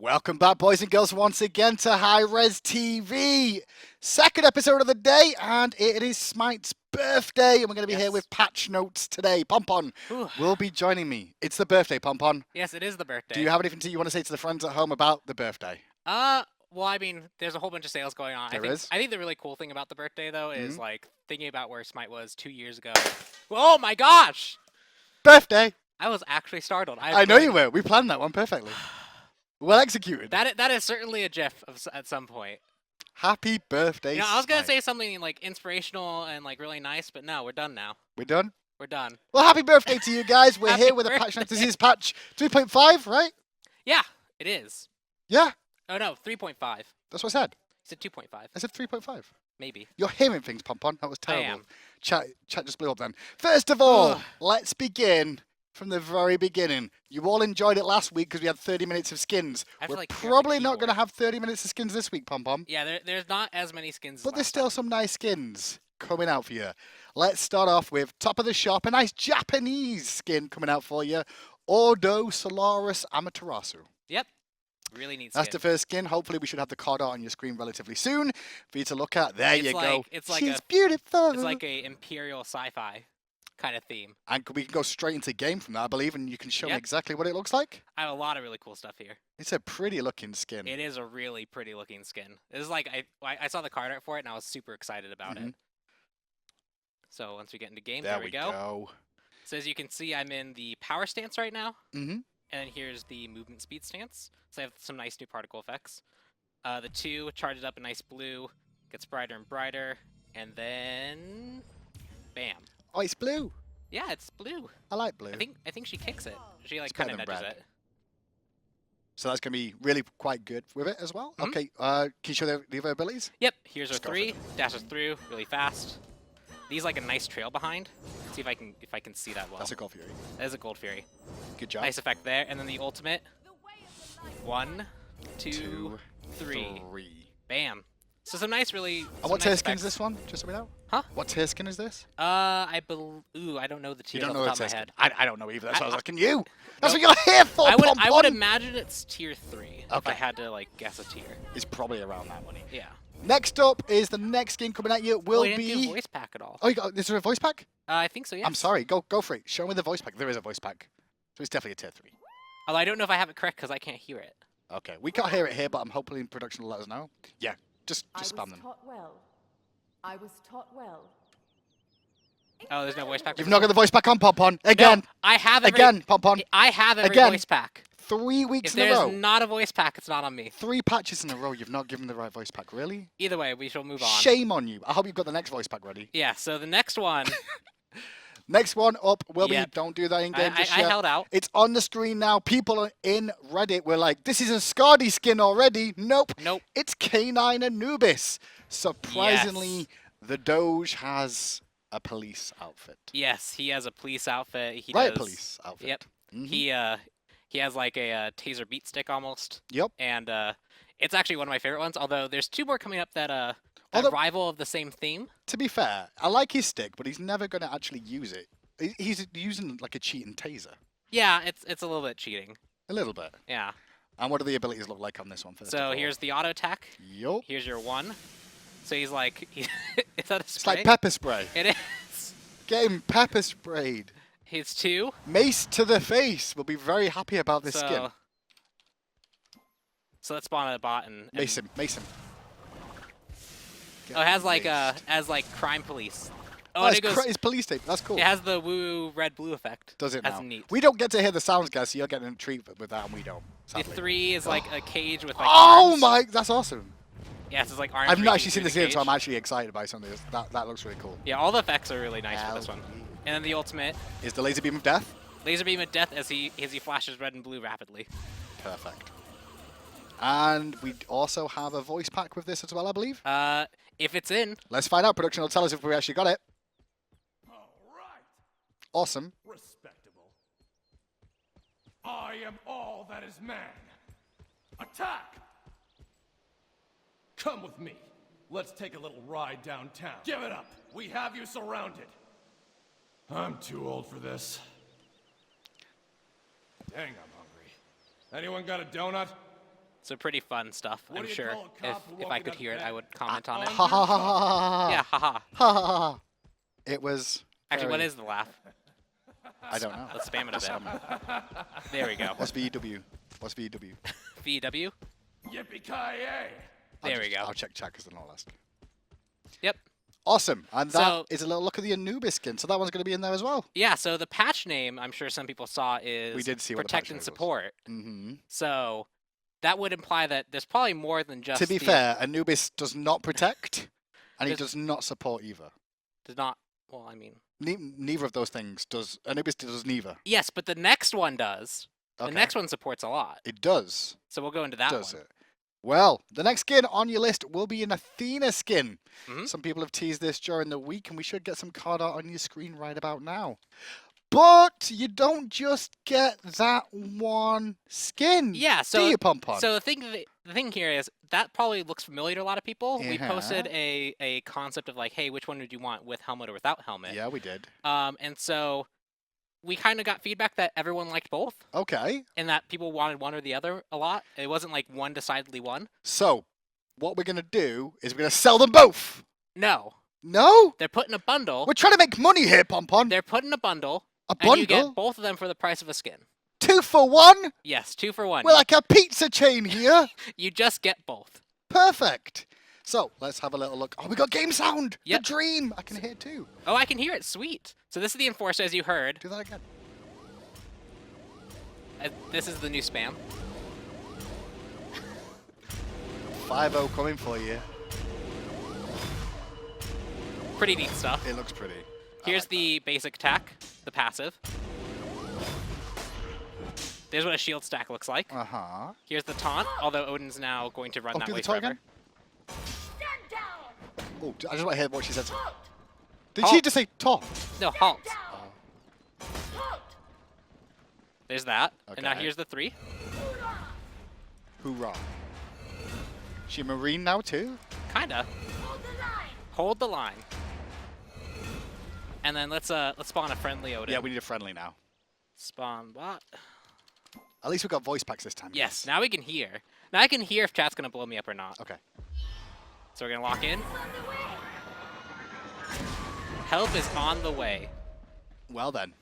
Welcome back, boys and girls, once again to Hi-Rez TV. Second episode of the day, and it is Smite's birthday, and we're going to be here with patch notes today. Pon Pon will be joining me. It's the birthday, Pon Pon. Yes, it is the birthday. Do you have anything you want to say to the friends at home about the birthday? Well, I mean, there's a whole bunch of sales going on. I think the really cool thing about the birthday, though, is like thinking about where Smite was 2 years ago. Oh my gosh! Birthday! I was actually startled. I know you were. We planned that one perfectly. Well executed. That is certainly a GIF at some point. Happy birthday, I was gonna Smite. say something like inspirational and like really nice, but no, we're done now. We're done? We're done. Well, happy birthday to you guys. We're Happy here with a patch note. This is patch 3.5, right? Yeah, it is. Yeah. Oh no, 3.5. That's what I said. You said 2.5. I said 3.5. Maybe. You're hearing things, Pon Pon. That was terrible. I am. Chat just blew up then. First of all, let's begin from the very beginning. You all enjoyed it last week because we had 30 minutes of skins. We're like probably not going to have 30 minutes of skins this week, Pon Pon. Yeah, there's not as many skins. But there's still some nice skins coming out for you. Let's start off with top of the shop, a nice Japanese skin coming out for you. Ordo Solaris Amaterasu. Yep. Really neat skin. That's the first skin. Hopefully we should have the card art on your screen relatively soon for you to look at. There you go. It's like She's beautiful. It's like a imperial sci-fi kind of theme. And we can go straight into game from that, I believe, and you can show me exactly what it looks like. I have a lot of really cool stuff here. It's a pretty looking skin. It is a really pretty looking skin. This is like I saw the card art for it and I was super excited about it. So once we get into game, there we go. So as you can see, I'm in the power stance right now. And here's the movement speed stance. So I have some nice new particle effects. The 2 charges up a nice blue, gets brighter and brighter, and then bam. Oh, it's blue. Yeah, it's blue. I like blue. I think she kicks it. She like kind of nudges it. So that's going to be really quite good with it as well. Okay, can you show the other abilities? Yep, here's our 3. Dashes through really fast. These like a nice trail behind. Let's see if I can see that well. That's a Gold Fury. That is a Gold Fury. Good job. Nice effect there. And then the ultimate. 1, 2, 3. Bam. So some nice really. And what tier skin is this one? Just so we know. Huh? What tier skin is this? I don't know the tier. You don't know off the the top tier of my head. I don't know either. That's why I was asking you. That's what you're here for. I would imagine it's tier 3. If I had to like guess a tier. It's probably around that money. Yeah. Next up is the next skin coming at you. Will didn't be do a voice pack at all. Oh, is there a voice pack? I think so. Yeah. I'm sorry. Go for it. Show me the voice pack. There is a voice pack. So it's definitely a tier 3. Although I don't know if I have it correct because I can't hear it. Okay, we can't hear it here, but I'm hoping production will let us know. Yeah, just spam them. I was taught well. Oh, there's no voice pack. You've not got the voice pack on, Pon Pon. Again. No, I have every, Again, Pon Pon. I have every Again. voice pack. 3 weeks If in a row. there's not a voice pack, it's not on me. 3 patches in a row. You've not given the right voice pack. Really? Either way, we shall move on. Shame on you. I hope you've got the next voice pack ready. Yeah. So the next one. Next one up will be. Don't do that in game just yet. I held out. It's on the screen now. People in Reddit were like, "This is a Scardy skin already." Nope. Nope. It's Canine Anubis. Surprisingly, the Doge has a police outfit. Yes, he has a police outfit. He Riot does, police outfit. Yep. He has like a taser beat stick almost. Yep. And it's actually one of my favorite ones. Although there's 2 more coming up that rival of the same theme. To be fair, I like his stick, but he's never going to actually use it. He's using like a cheating taser. Yeah, it's a little bit cheating. A little bit. Yeah. And what do the abilities look like on this one first? So here's the auto attack. Yup. Here's your 1. So he's like, is that a spray? It's like pepper spray. It is. Get him pepper sprayed. His 2. Mace to the face. We'll be very happy about this skin. So let's spawn a bot and Mace him. Mace him. Oh, it has like crime police. Oh, it's police tape. That's cool. It has the woo red blue effect. Does it now? That's neat. We don't get to hear the sounds, guys, so you're getting a treat with that, and we don't. Sadly. The 3 is like a cage with like arms. arms. That's awesome. Yeah, it's like arms. I've not actually seen this yet, so I'm actually excited by some of this. That looks really cool. Yeah, all the effects are really nice for this one. And then the ultimate is the laser beam of death. Laser beam of death as he flashes red and blue rapidly. Perfect. And we also have a voice pack with this as well, I believe. If it's in. Let's find out. Production will tell us if we actually got it. All right. Awesome. Respectable. I am all that is man. Attack! Come with me. Let's take a little ride downtown. Give it up. We have you surrounded. I'm too old for this. Dang, I'm hungry. Anyone got a donut? So pretty fun stuff, What I'm do you sure. call a cop who If won't I get could out hear of it, bed? I would comment on it. Ha ha ha ha ha. Yeah, haha. Ha ha ha. It was. Actually, what very- is the laugh? I don't know. Let's spam it a bit. There we go. What's VW? What's VW? VW. Yippee-ki-yay! There we go. I'll check chat because then I'll ask. Yep. Awesome. And that is So- a little look at the Anubis skin. So that one's going to be in there as well. Yeah, so the patch name, I'm sure some people saw, is We did see what the Protect patch and name was. Support. Mm-hmm. So that would imply that there's probably more than just To be the- fair, Anubis does not protect, and he Does- does not support either. Does not. Well, I mean, Neither of those things does. Anubis does neither. yes, but the next one does. Okay. The next one supports a lot. It does. So we'll go into that Does one. it? Well, the next skin on your list will be an Athena skin. Mhm. Some people have teased this during the week, and we should get some card art on your screen right about now. But you don't just get that one skin. Yeah, do so you, Pon Pon? So the thing here is that probably looks familiar to a lot of people. We posted Uh-huh. a concept of like, hey, which one would you want, with helmet or without helmet? Yeah, we did. And so we kind of got feedback that everyone liked both, Okay. and that people wanted one or the other a lot. It wasn't like one decidedly one. So, what we're going to do is we're going to sell them both. No, No? they're putting a bundle. We're trying to make money here, Pon Pon. They're putting a bundle, A and you bundle? get both of them for the price of a skin. 2 for 1? Yes, 2 for 1. We're like a pizza chain here. You just get both. Perfect. So, let's have a little look. Oh, we got game sound. Yep. The dream. I can hear it too. Oh, I can hear it. Sweet. So this is the Enforcer, as you heard. Do that again. This is the new spam. 5-0 coming for you. Pretty neat stuff. It looks pretty. I Here's like the basic attack, the passive. There's what a shield stack looks like. that. Uh-huh. Here's the taunt, although Odin's now going to run Oh, that do way the taunt forever. again. Stand down! Oh, I just want to hear what she said. Halt! Did Halt. she just say top? No, halt. Down! Halt! There's that. And now Okay. here's the 3. Hoorah. She a marine now too? Kinda. Hold the line! Hold the line. And then let's spawn a friendly Odin. Yeah, we need a friendly now. Spawn what? At least we got voice packs this time. Yes, now we can hear. Now I can hear if chat's gonna blow me up or not. Okay. So we're gonna lock in. On the way! Help is on the way. Well then.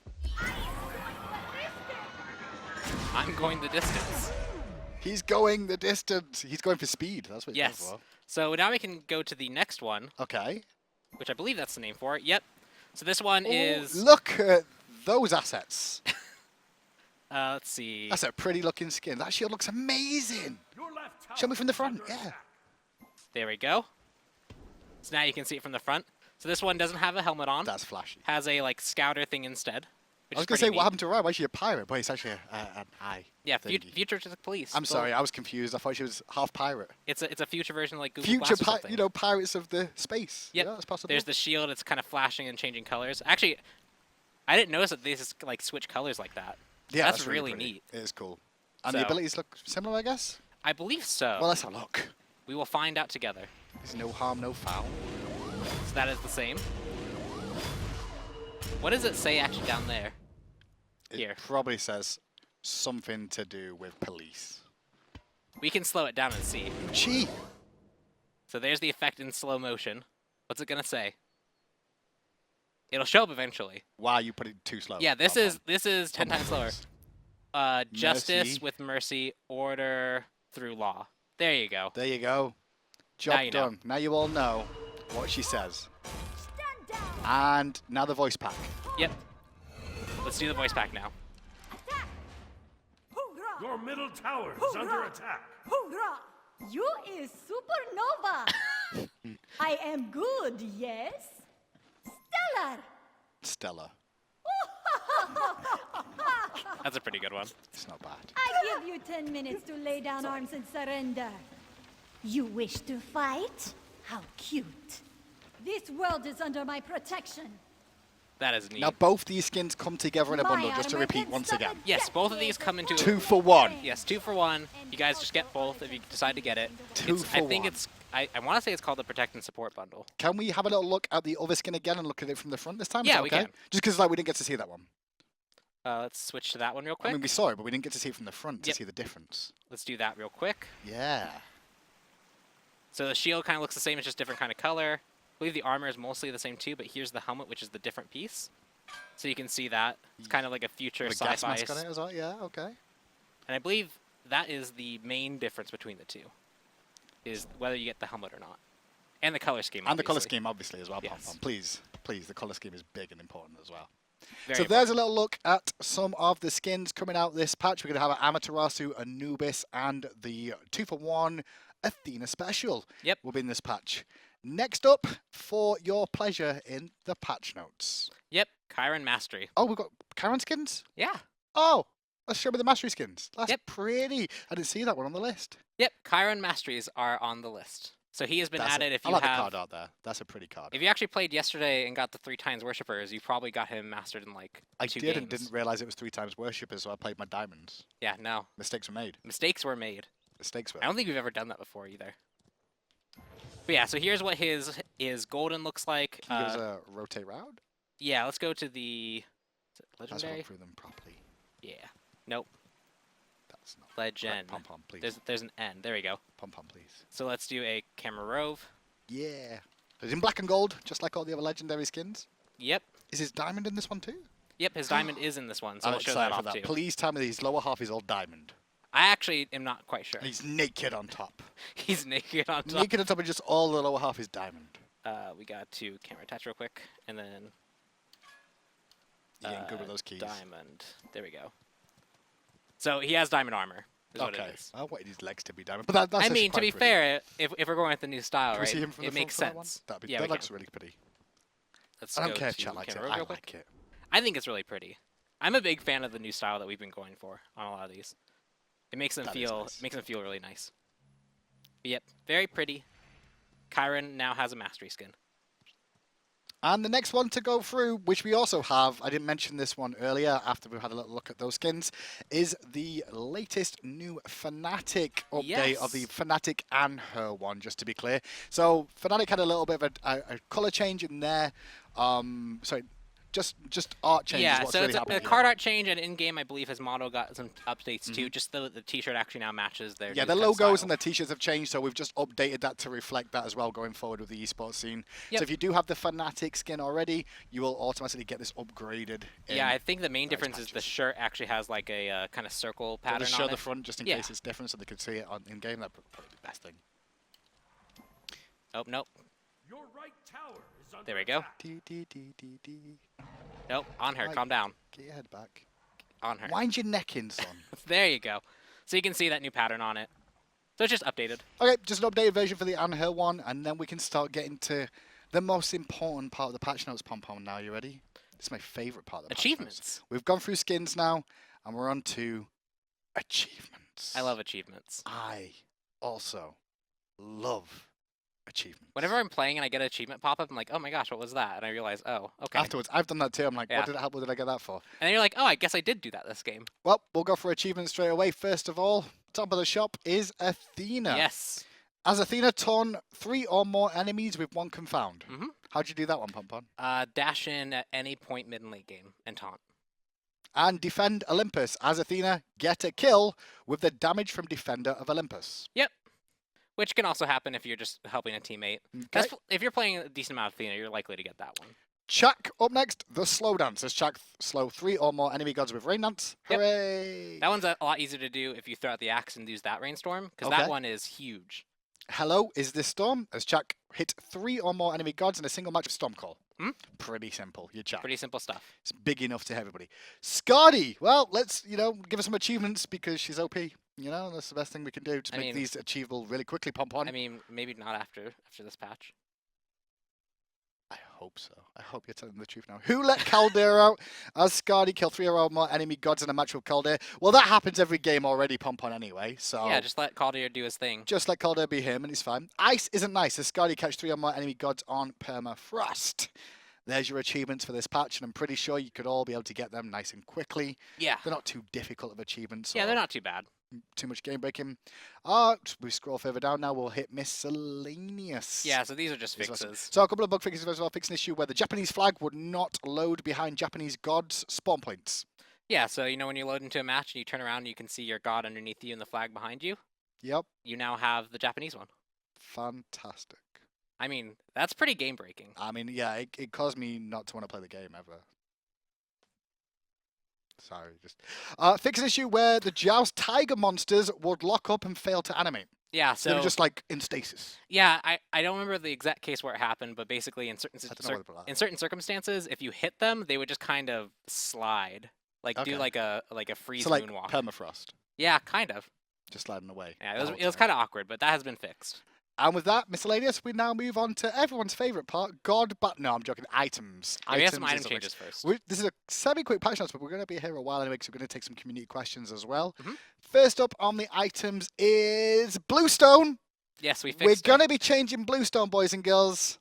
I'm going the distance. He's going the distance. He's going for speed. That's what he's Yes. going So now we can go to the next one, for. Okay. which I believe that's the name for it. Yep. So this one is. Look at those assets. Let's see. That's a pretty looking skin. That shield looks amazing. Your left tower Show me from the is front. under Yeah. attack. There we go. So now you can see it from the front. So this one doesn't have a helmet on. That's flashy. Has a like scouter thing instead. Which I was is going to say, pretty what neat. happened to Ryan? Why is she a pirate? But it's actually an eye. Yeah, thingy. futuristic police. I'm Well, sorry, I was confused. I thought she was half pirate. It's a future version like Google Future, Glass or something. you know, pirates of the space. Yep. Yeah, that's possible. There's the shield. It's kind of flashing and changing colors. Actually, I didn't notice that these like switch colors like that. Yeah, that's really really pretty. neat. It is cool. And the So- abilities look similar, I guess? I believe so. Well, let's have a look. We will find out together. There's no harm, no foul. So that is the same. What does it say actually down there? It Here. probably says something to do with police. We can slow it down and see. Gee. So there's the effect in slow motion. What's it gonna say? It'll show up eventually. Why you put it too slow? Yeah, this Come is on. 10 times slower. Justice Mercy. with mercy, order through law. There you go. There you go. Job you know. done. Now you all know what she says. Stand down! And now the voice pack. Yep. Let's do the voice pack now. Attack! Hoorah! Your middle tower is under Hoorah! attack. Hoorah! You is supernova! I am good, yes? Stellar! Stella. That's a pretty good one. It's not bad. I give you 10 minutes to lay down arms and surrender. You wish to fight? How cute. This world is under my protection. That is neat. Now both these skins come together in a My bundle, just to armor repeat can once stop again. a Yes, both of jet these with come into 2 for 1. Yes, 2 for 1. You guys just get both if you decide to get it. Two It's- for I think one. it's. I want to say it's called the Protect and Support bundle. Can we have a little look at the other skin again and look at it from the front this time? Is Yeah, that we okay? can. Just because like we didn't get to see that one. Let's switch to that one real quick. I mean, we saw it, but we didn't get to see it from the front to see the difference. Let's do that real quick. Yeah. So the shield kind of looks the same, it's just different kind of color. I believe the armor is mostly the same too, but here's the helmet, which is the different piece. So you can see that. It's kind of like a future sci-fi. Gas mask on it as well, yeah, okay. And I believe that is the main difference between the two, is whether you get the helmet or not. And the color scheme, And the color scheme, obviously, as well, Yes. Pon Pon. Please, please, the color scheme is big and important as well. Very So there's a little look at some of the skins coming out this patch. We're going to have an Amaterasu, Anubis, and the 2-for-1 Athena Special will be in this patch. Next up, for your pleasure in the patch notes. Yep, Chiron Mastery. Oh, we've got Karin skins? Yeah. Oh, let's show me the Mastery skins. That's pretty. I didn't see that one on the list. Yep, Chiron Masteries are on the list. So he has been added if you I like have... the card out there. That's a pretty card. If you actually played yesterday and got the 3x Worshippers, you probably got him mastered in like 2 games. And didn't realize it was 3x Worshippers, so I played my diamonds. Yeah, no. Mistakes were made. Mistakes were made. Mistakes were. I don't think we've ever done that before either. But yeah, so here's what his golden looks like. Can you give us a rotate round? Yeah, let's go to the legendary. Let's walk through them properly. Yeah. Nope. That's not Legend. Pon Pon, please. There's an N. There we go. Pon Pon, please. So let's do a camera rove. Yeah. It's in black and gold, just like all the other legendary skins. Yep. Is his diamond in this one too? Yep, his diamond is in this one, so I'm I'll show that excited off for that. too. Please tell me that his lower half is all diamond. I actually am not quite sure. And he's naked on top. He's naked on top. Naked on top and just all the lower half is diamond. We got to camera attach real quick, and then You're getting good with those keys. diamond. There we go. So he has diamond armor. Is what Okay. it is. I wanted his legs to be diamond, but that's I mean, to quite be pretty. fair, if we're going with the new style, Can we right, see him from it the makes front for that one? sense. That'd be, Yeah, that we looks can. really pretty. Let's I don't go care if to chat likes it. camera I real quick. like it. I think it's really pretty. I'm a big fan of the new style that we've been going for on a lot of these. It makes them That is feel nice. makes them feel really nice. But yep, very pretty. Chiron now has a mastery skin. And the next one to go through, which we also have, I didn't mention this one earlier after we had a little look at those skins, is the latest new Fnatic update of the Fnatic and her one, just to be clear. So Fnatic had a little bit of a colour change in there. Sorry, just art change. Yeah, is what's so really it's a happening card here. art change, and in-game, I believe his model got some updates too, just so the t-shirt actually now matches their Yeah, new the kind of logos style. and the t-shirts have changed, so we've just updated that to reflect that as well going forward with the esports scene. Yep. So if you do have the Fnatic skin already, you will automatically get this upgraded. Yeah, I think the main those difference is the patches. shirt actually has like a kind of circle I'll pattern just show on the it. front just in Yeah. case it's different so they can see it on in-game. That'd probably be the best thing. Oh, nope. Your right tower is under There we go. attack. Dee. Nope, on her. Right. Calm down. Get your head back. On her. Wind your neck in, son. There you go. So you can see that new pattern on it. So it's just updated. Okay, just an updated version for the and her one, and then we can start getting to the most important part of the patch notes, Pon Pon. Now, you ready? This is my favorite part of the patch notes. Achievements. We've gone through skins now, and we're on to achievements. I love achievements. I also love achievements. Whenever I'm playing and I get an achievement pop up, I'm like, oh my gosh, what was that? And I realize, oh, okay. Afterwards, I've done that too. I'm like, Yeah. what did I get that for? And then you're like, oh, I guess I did do that this game. Well, we'll go for achievements straight away. First of all, top of the shop is Athena. Yes. As Athena, taunt 3 or more enemies with 1 confound. Mm-hmm. How'd you do that one, Pon Pon? Dash in at any point mid and late game and taunt. And defend Olympus. As Athena, get a kill with the damage from Defender of Olympus. Yep. Which can also happen if you're just helping a teammate. Okay. If you're playing a decent amount of Athena, you're likely to get that one. Chak up next, the slow dance. As Chak slow 3 or more enemy gods with rain dance. Yep. Hooray! That one's a lot easier to do if you throw out the axe and use that rainstorm, because Okay. that one is huge. Hello is this storm. As Chak hit 3 or more enemy gods in a single match of Storm Call. Hmm? Pretty simple. You're Chak. Pretty simple stuff. It's big enough to everybody. Skadi! Well, let's, give her some achievements because she's OP. That's the best thing we can do to I make mean- these achievable really quickly, Pon Pon. I mean, maybe not after this patch. I hope so. I hope you're telling the truth now. Who let Calder out? As Skadi kill 3 or more enemy gods in a match with Calder. Well, that happens every game already, Pon Pon, anyway. So Yeah, just let Calder do his thing. just let Calder be him, and he's fine. Ice isn't nice. As Skadi catch 3 or more enemy gods on permafrost. There's your achievements for this patch, and I'm pretty sure you could all be able to get them nice and quickly. Yeah. They're not too difficult of achievements. Yeah, or they're not too bad. too much game breaking. We scroll further down now. We'll hit miscellaneous. Yeah, so these are just These are awesome. fixes. So a couple of bug fixes as well. Fix an issue where the Japanese flag would not load behind Japanese gods' spawn points. Yeah, so you know when you load into a match and you turn around and you can see your god underneath you and the flag behind you? Yep. You now have the Japanese one. Fantastic. I mean, that's pretty game-breaking. I mean, yeah, it caused me not to want to play the game ever. Sorry, just fix an issue where the Joust Tiger monsters would lock up and fail to animate. Yeah, so they were just like in stasis. Yeah, I don't remember the exact case where it happened, but basically in certain circumstances, if you hit them, they would just kind of slide, like do like a freeze moonwalk. Permafrost. Yeah, kind of. Just sliding away. Yeah, it was kind of awkward, but that has been fixed. And with that, miscellaneous, we now move on to everyone's favourite part, no, I'm joking, items. We have some item changes first. This is a semi-quick patch notes, but we're going to be here a while anyway, because we're going to take some community questions as well. First up on the items is Bluestone. Yes, we fixed We're going to be changing Bluestone, boys and girls.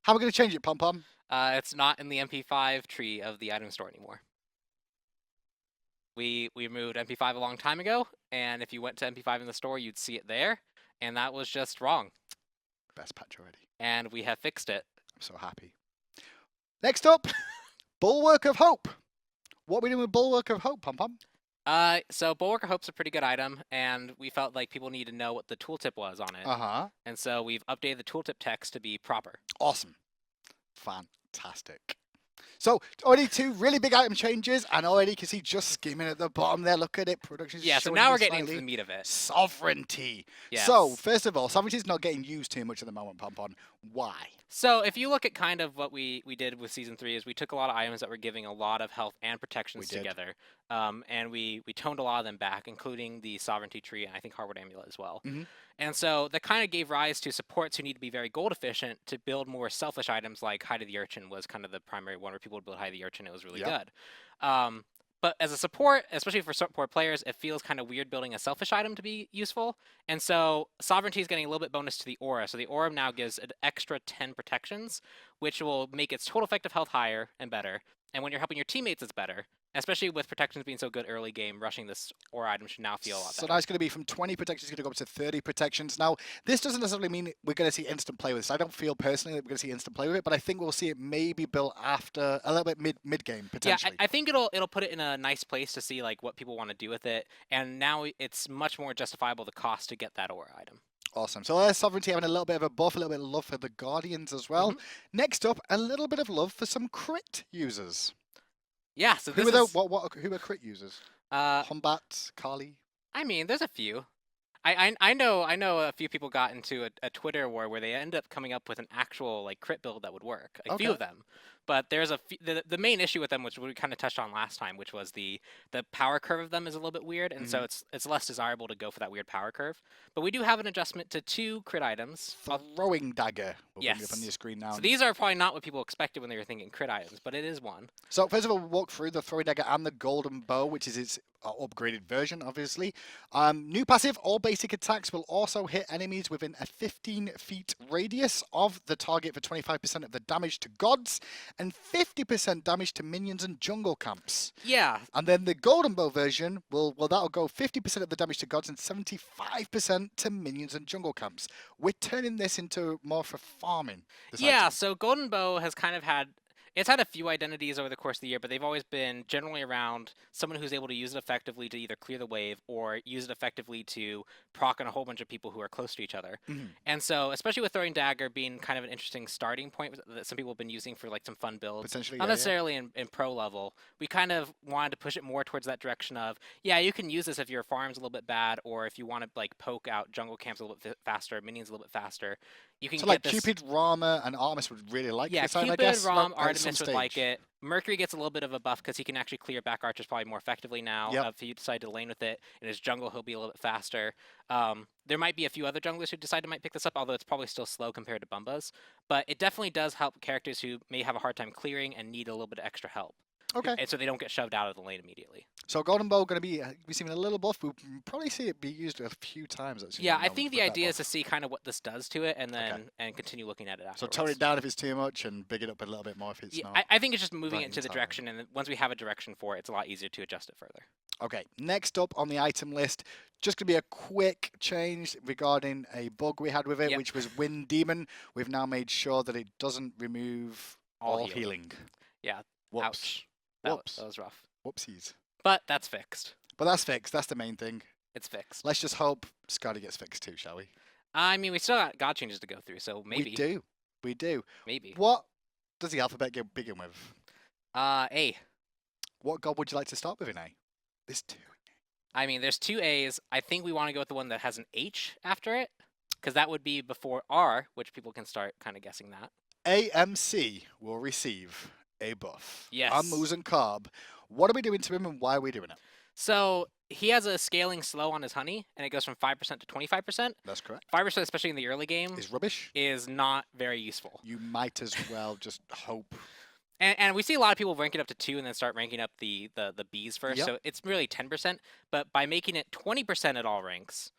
How are we going to change it, Pon Pon? It's not in the MP5 tree of the item store anymore. We removed MP5 a long time ago, and if you went to MP5 in the store, you'd see it there. And that was just wrong. Best patch already. And we have fixed it. I'm so happy. Next up, Bulwark of Hope. What are we doing with Bulwark of Hope, Pon Pon? So Bulwark of Hope's a pretty good item, and we felt like people need to know what the tooltip was on it. And so we've updated the tooltip text to be proper. Awesome. Fantastic. So, already 2 really big item changes, and already you can see just skimming at the bottom there. Look at it. Production. Yeah, so now we're getting into the meat of it. Sovereignty. Yes. So, first of all, sovereignty is not getting used too much at the moment, Pon Pon. Why? So, if you look at kind of what we did with Season 3 is we took a lot of items that were giving a lot of health and protections together. And we toned a lot of them back, including the Sovereignty tree and I think Hardwood Amulet as well. And so that kind of gave rise to supports who need to be very gold efficient to build more selfish items like Hide of the Urchin was kind of the primary one where people would build Hide of the Urchin. It was really good. But as a support, especially for support players, it feels kind of weird building a selfish item to be useful. And so Sovereignty is getting a little bit bonus to the Aura. So the Aura now gives an extra 10 protections, which will make its total effective health higher and better. And when you're helping your teammates, it's better. Especially with protections being so good early game, rushing this Aura item should now feel a lot better. So now it's going to be from 20 protections, going to go up to 30 protections. Now, this doesn't necessarily mean we're going to see instant play with this. I don't feel personally that we're going to see instant play with it, but I think we'll see it maybe built after, a little bit mid-game, potentially. Yeah, I think it'll put it in a nice place to see like what people want to do with it. And now it's much more justifiable the cost to get that Aura item. Awesome. So there's Sovereignty having a little bit of a buff, a little bit of love for the Guardians as well. Next up, a little bit of love for some crit users. Yeah, so this who are crit users? Combat, Kali? I mean, there's a few. I know a few people got into a Twitter war where they end up coming up with an actual like crit build that would work. A few of them. But there's the main issue with them, which we kind of touched on last time, which was the power curve of them is a little bit weird, and so it's less desirable to go for that weird power curve. But we do have an adjustment to 2 crit items. Throwing dagger. We'll yes. bring it up on your screen now. So these are probably not what people expected when they were thinking crit items, but it is one. So first of all, we'll walk through the throwing dagger and the golden bow, which is its upgraded version, obviously. New passive, all basic attacks will also hit enemies within a 15 feet radius of the target for 25% of the damage to gods and 50% damage to minions and jungle camps. Yeah. And then the golden bow version that'll go 50% of the damage to gods and 75% to minions and jungle camps. We're turning this into more for farming. Yeah, so golden bow has kind of had It's had a few identities over the course of the year, but they've always been generally around someone who's able to use it effectively to either clear the wave or use it effectively to proc on a whole bunch of people who are close to each other. Mm-hmm. And so, especially with Throwing Dagger being kind of an interesting starting point that some people have been using for like some fun builds, potentially, not necessarily in pro level, we kind of wanted to push it more towards that direction of, yeah, you can use this if your farm's a little bit bad or if you want to like poke out jungle camps a little bit faster, minions a little bit faster. You can so get like this... Cupid, Rama, and Artemis would really like this. Cupid, I guess. Ram, Artemis would like it. Mercury gets a little bit of a buff because he can actually clear back archers probably more effectively now. Yep. If you decide to lane with it. In his jungle, he'll be a little bit faster. There might be a few other junglers who decide to might pick this up, although it's probably still slow compared to Bumbas. But it definitely does help characters who may have a hard time clearing and need a little bit of extra help. Okay. And so they don't get shoved out of the lane immediately. So Golden Bow going to be receiving a little buff. We'll probably see it be used a few times. Actually, yeah, I think the idea is to see kind of what this does to it and then and continue looking at it afterwards. So tone it down if it's too much and big it up a little bit more if it's not. I think it's just moving it into the direction, and once we have a direction for it, it's a lot easier to adjust it further. Okay, next up on the item list, just going to be a quick change regarding a bug we had with it, which was Wind Demon. We've now made sure that it doesn't remove all healing. Yeah. Whoops. Ouch. That was rough. Whoopsies. But that's fixed. But that's fixed. That's the main thing. It's fixed. Let's just hope Scotty gets ffixed too, shall we? I mean, we still got God changes to go through, so maybe. We do. We do. Maybe. What does the alphabet begin with? A. What god would you like to start with in A? There's 2. I mean, there's 2 A's. I think we want to go with the one that has an H after it, because that would be before R, which people can start kind of guessing that. AMC will receive a buff. Yes. On Moose and Carb. What are we doing to him and why are we doing it? So he has a scaling slow on his honey, and it goes from 5% to 25%. That's correct. 5%, especially in the early game, Is rubbish. Is not very useful. You might as well just hope. And we see a lot of people rank it up to 2 and then start ranking up the Bs first. Yep. So it's really 10%. But by making it 20% at all ranks,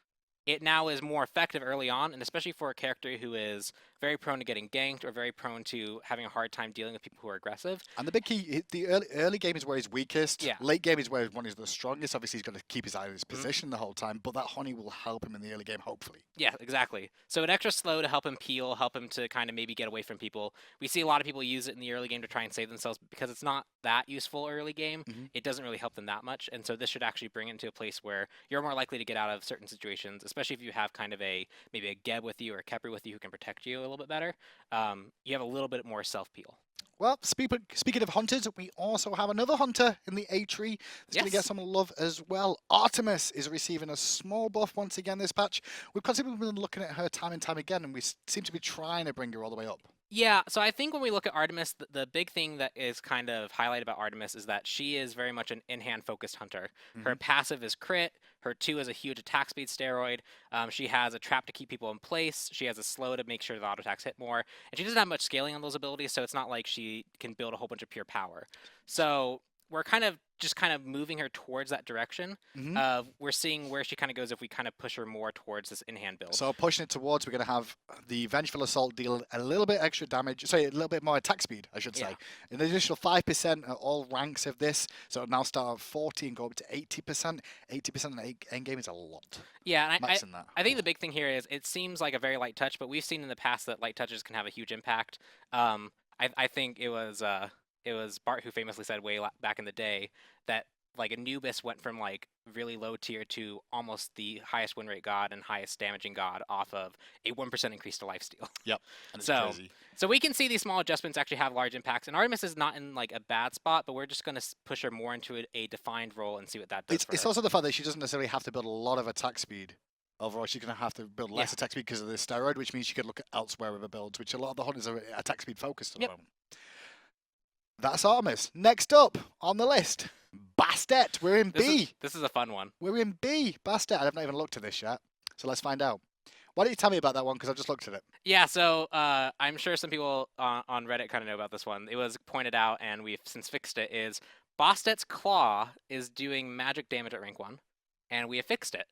it now is more effective early on, and especially for a character who is very prone to getting ganked or very prone to having a hard time dealing with people who are aggressive. And the big key, the early game is where he's weakest. Yeah. Late game is where one is the strongest. Obviously, he's going to keep his eye on his position the whole time, but that honey will help him in the early game, hopefully. Yeah, exactly. So an extra slow to help him peel, help him to kind of maybe get away from people. We see a lot of people use it in the early game to try and save themselves because it's not that useful early game. It doesn't really help them that much. And so this should actually bring it into a place where you're more likely to get out of certain situations, especially if you have kind of maybe a Geb with you or a Capri with you who can protect you a little bit better. You have a little bit more self-peel. Well, speaking of hunters, we also have another hunter in the A tree that's going to get some love as well. Artemis is receiving a small buff once again this patch. We've constantly been looking at her time and time again, and we seem to be trying to bring her all the way up. Yeah, so I think when we look at Artemis, the big thing that is kind of highlighted about Artemis is that she is very much an in-hand focused hunter. Her passive is crit, her 2 is a huge attack speed steroid, she has a trap to keep people in place, she has a slow to make sure the auto attacks hit more, and she doesn't have much scaling on those abilities, so it's not like she can build a whole bunch of pure power. So we're kind of moving her towards that direction. We're seeing where she kind of goes if we kind of push her more towards this in-hand build. So pushing it towards, we're going to have the Vengeful Assault deal a little bit extra damage, sorry, a little bit more attack speed, I should say. An additional 5% at all ranks of this, so it'll now start at 40 and go up to 80%. 80% in the endgame is a lot. Yeah, and I think the big thing here is it seems like a very light touch, but we've seen in the past that light touches can have a huge impact. I think it was Bart who famously said way back in the day that like Anubis went from like really low tier to almost the highest win rate god and highest damaging god off of a 1% increase to lifesteal. Yep. And it's crazy. So we can see these small adjustments actually have large impacts. And Artemis is not in like a bad spot, but we're just going to push her more into a defined role and see what that does. It's also the fact that she doesn't necessarily have to build a lot of attack speed. Overall, she's going to have to build less attack speed because of the steroid, which means she could look at elsewhere with her builds, which a lot of the hunters are attack speed focused at the moment. That's Artemis. Next up on the list, Bastet. We're in B. This is a fun one. We're in B. Bastet. I've not even looked at this yet, so let's find out. Why don't you tell me about that one, because I've just looked at it. Yeah, so I'm sure some people on Reddit kind of know about this one. It was pointed out, and we've since fixed it, is Bastet's Claw is doing magic damage at rank 1, and we have fixed it.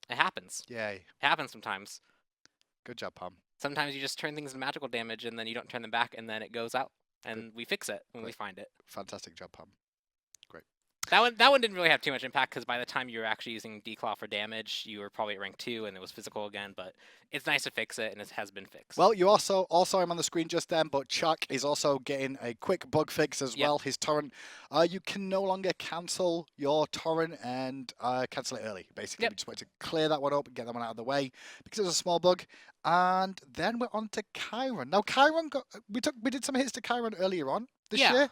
It happens. Yay. It happens sometimes. Good job, Pom. Sometimes you just turn things into magical damage, and then you don't turn them back, and then it goes out. And we fix it when we find it. Fantastic job, Pom. Great. That one didn't really have too much impact because by the time you were actually using D-Claw for damage, you were probably at rank 2 and it was physical again. But it's nice to fix it, and it has been fixed. Well, you also I'm on the screen just then, but Chuck is also getting a quick bug fix as well. His torrent, you can no longer cancel your torrent and cancel it early. Basically, we just want to clear that one up and get that one out of the way because it was a small bug. And then we're on to Chiron. Now, Chiron we did some hits to Chiron earlier on this year.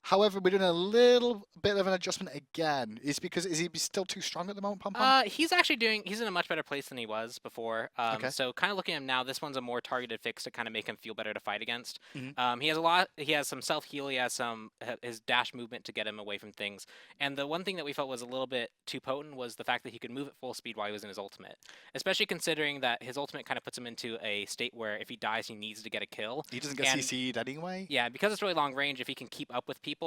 However, we're doing a little bit of an adjustment again. Is he still too strong at the moment, Pom Pom? He's in a much better place than he was before. So kind of looking at him now, this one's a more targeted fix to kind of make him feel better to fight against. He has some self-heal, he has his dash movement to get him away from things. And the one thing that we felt was a little bit too potent was the fact that he could move at full speed while he was in his ultimate. Especially considering that his ultimate kind of puts him into a state where if he dies, he needs to get a kill. He doesn't get CC'd anyway? Yeah, because it's really long range, if he can keep up with people,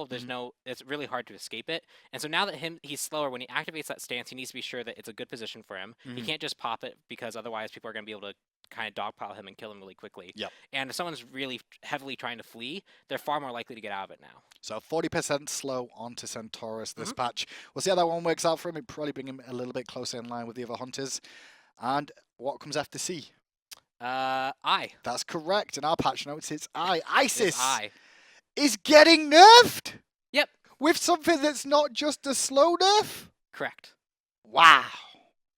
it's really hard to escape it. And so now that he's slower, when he activates that stance, he needs to be sure that it's a good position for him. He can't just pop it because otherwise people are going to be able to kind of dogpile him and kill him really quickly. And if someone's really heavily trying to flee, they're far more likely to get out of it now. So 40% slow onto Centaurus this patch. We'll see how that one works out for him. It'll probably bring him a little bit closer in line with the other hunters. And what comes after C? I. That's correct. In our patch notes, it's I. Isis I. is getting nerfed. Yep. with something that's not just a slow nerf? Correct. Wow.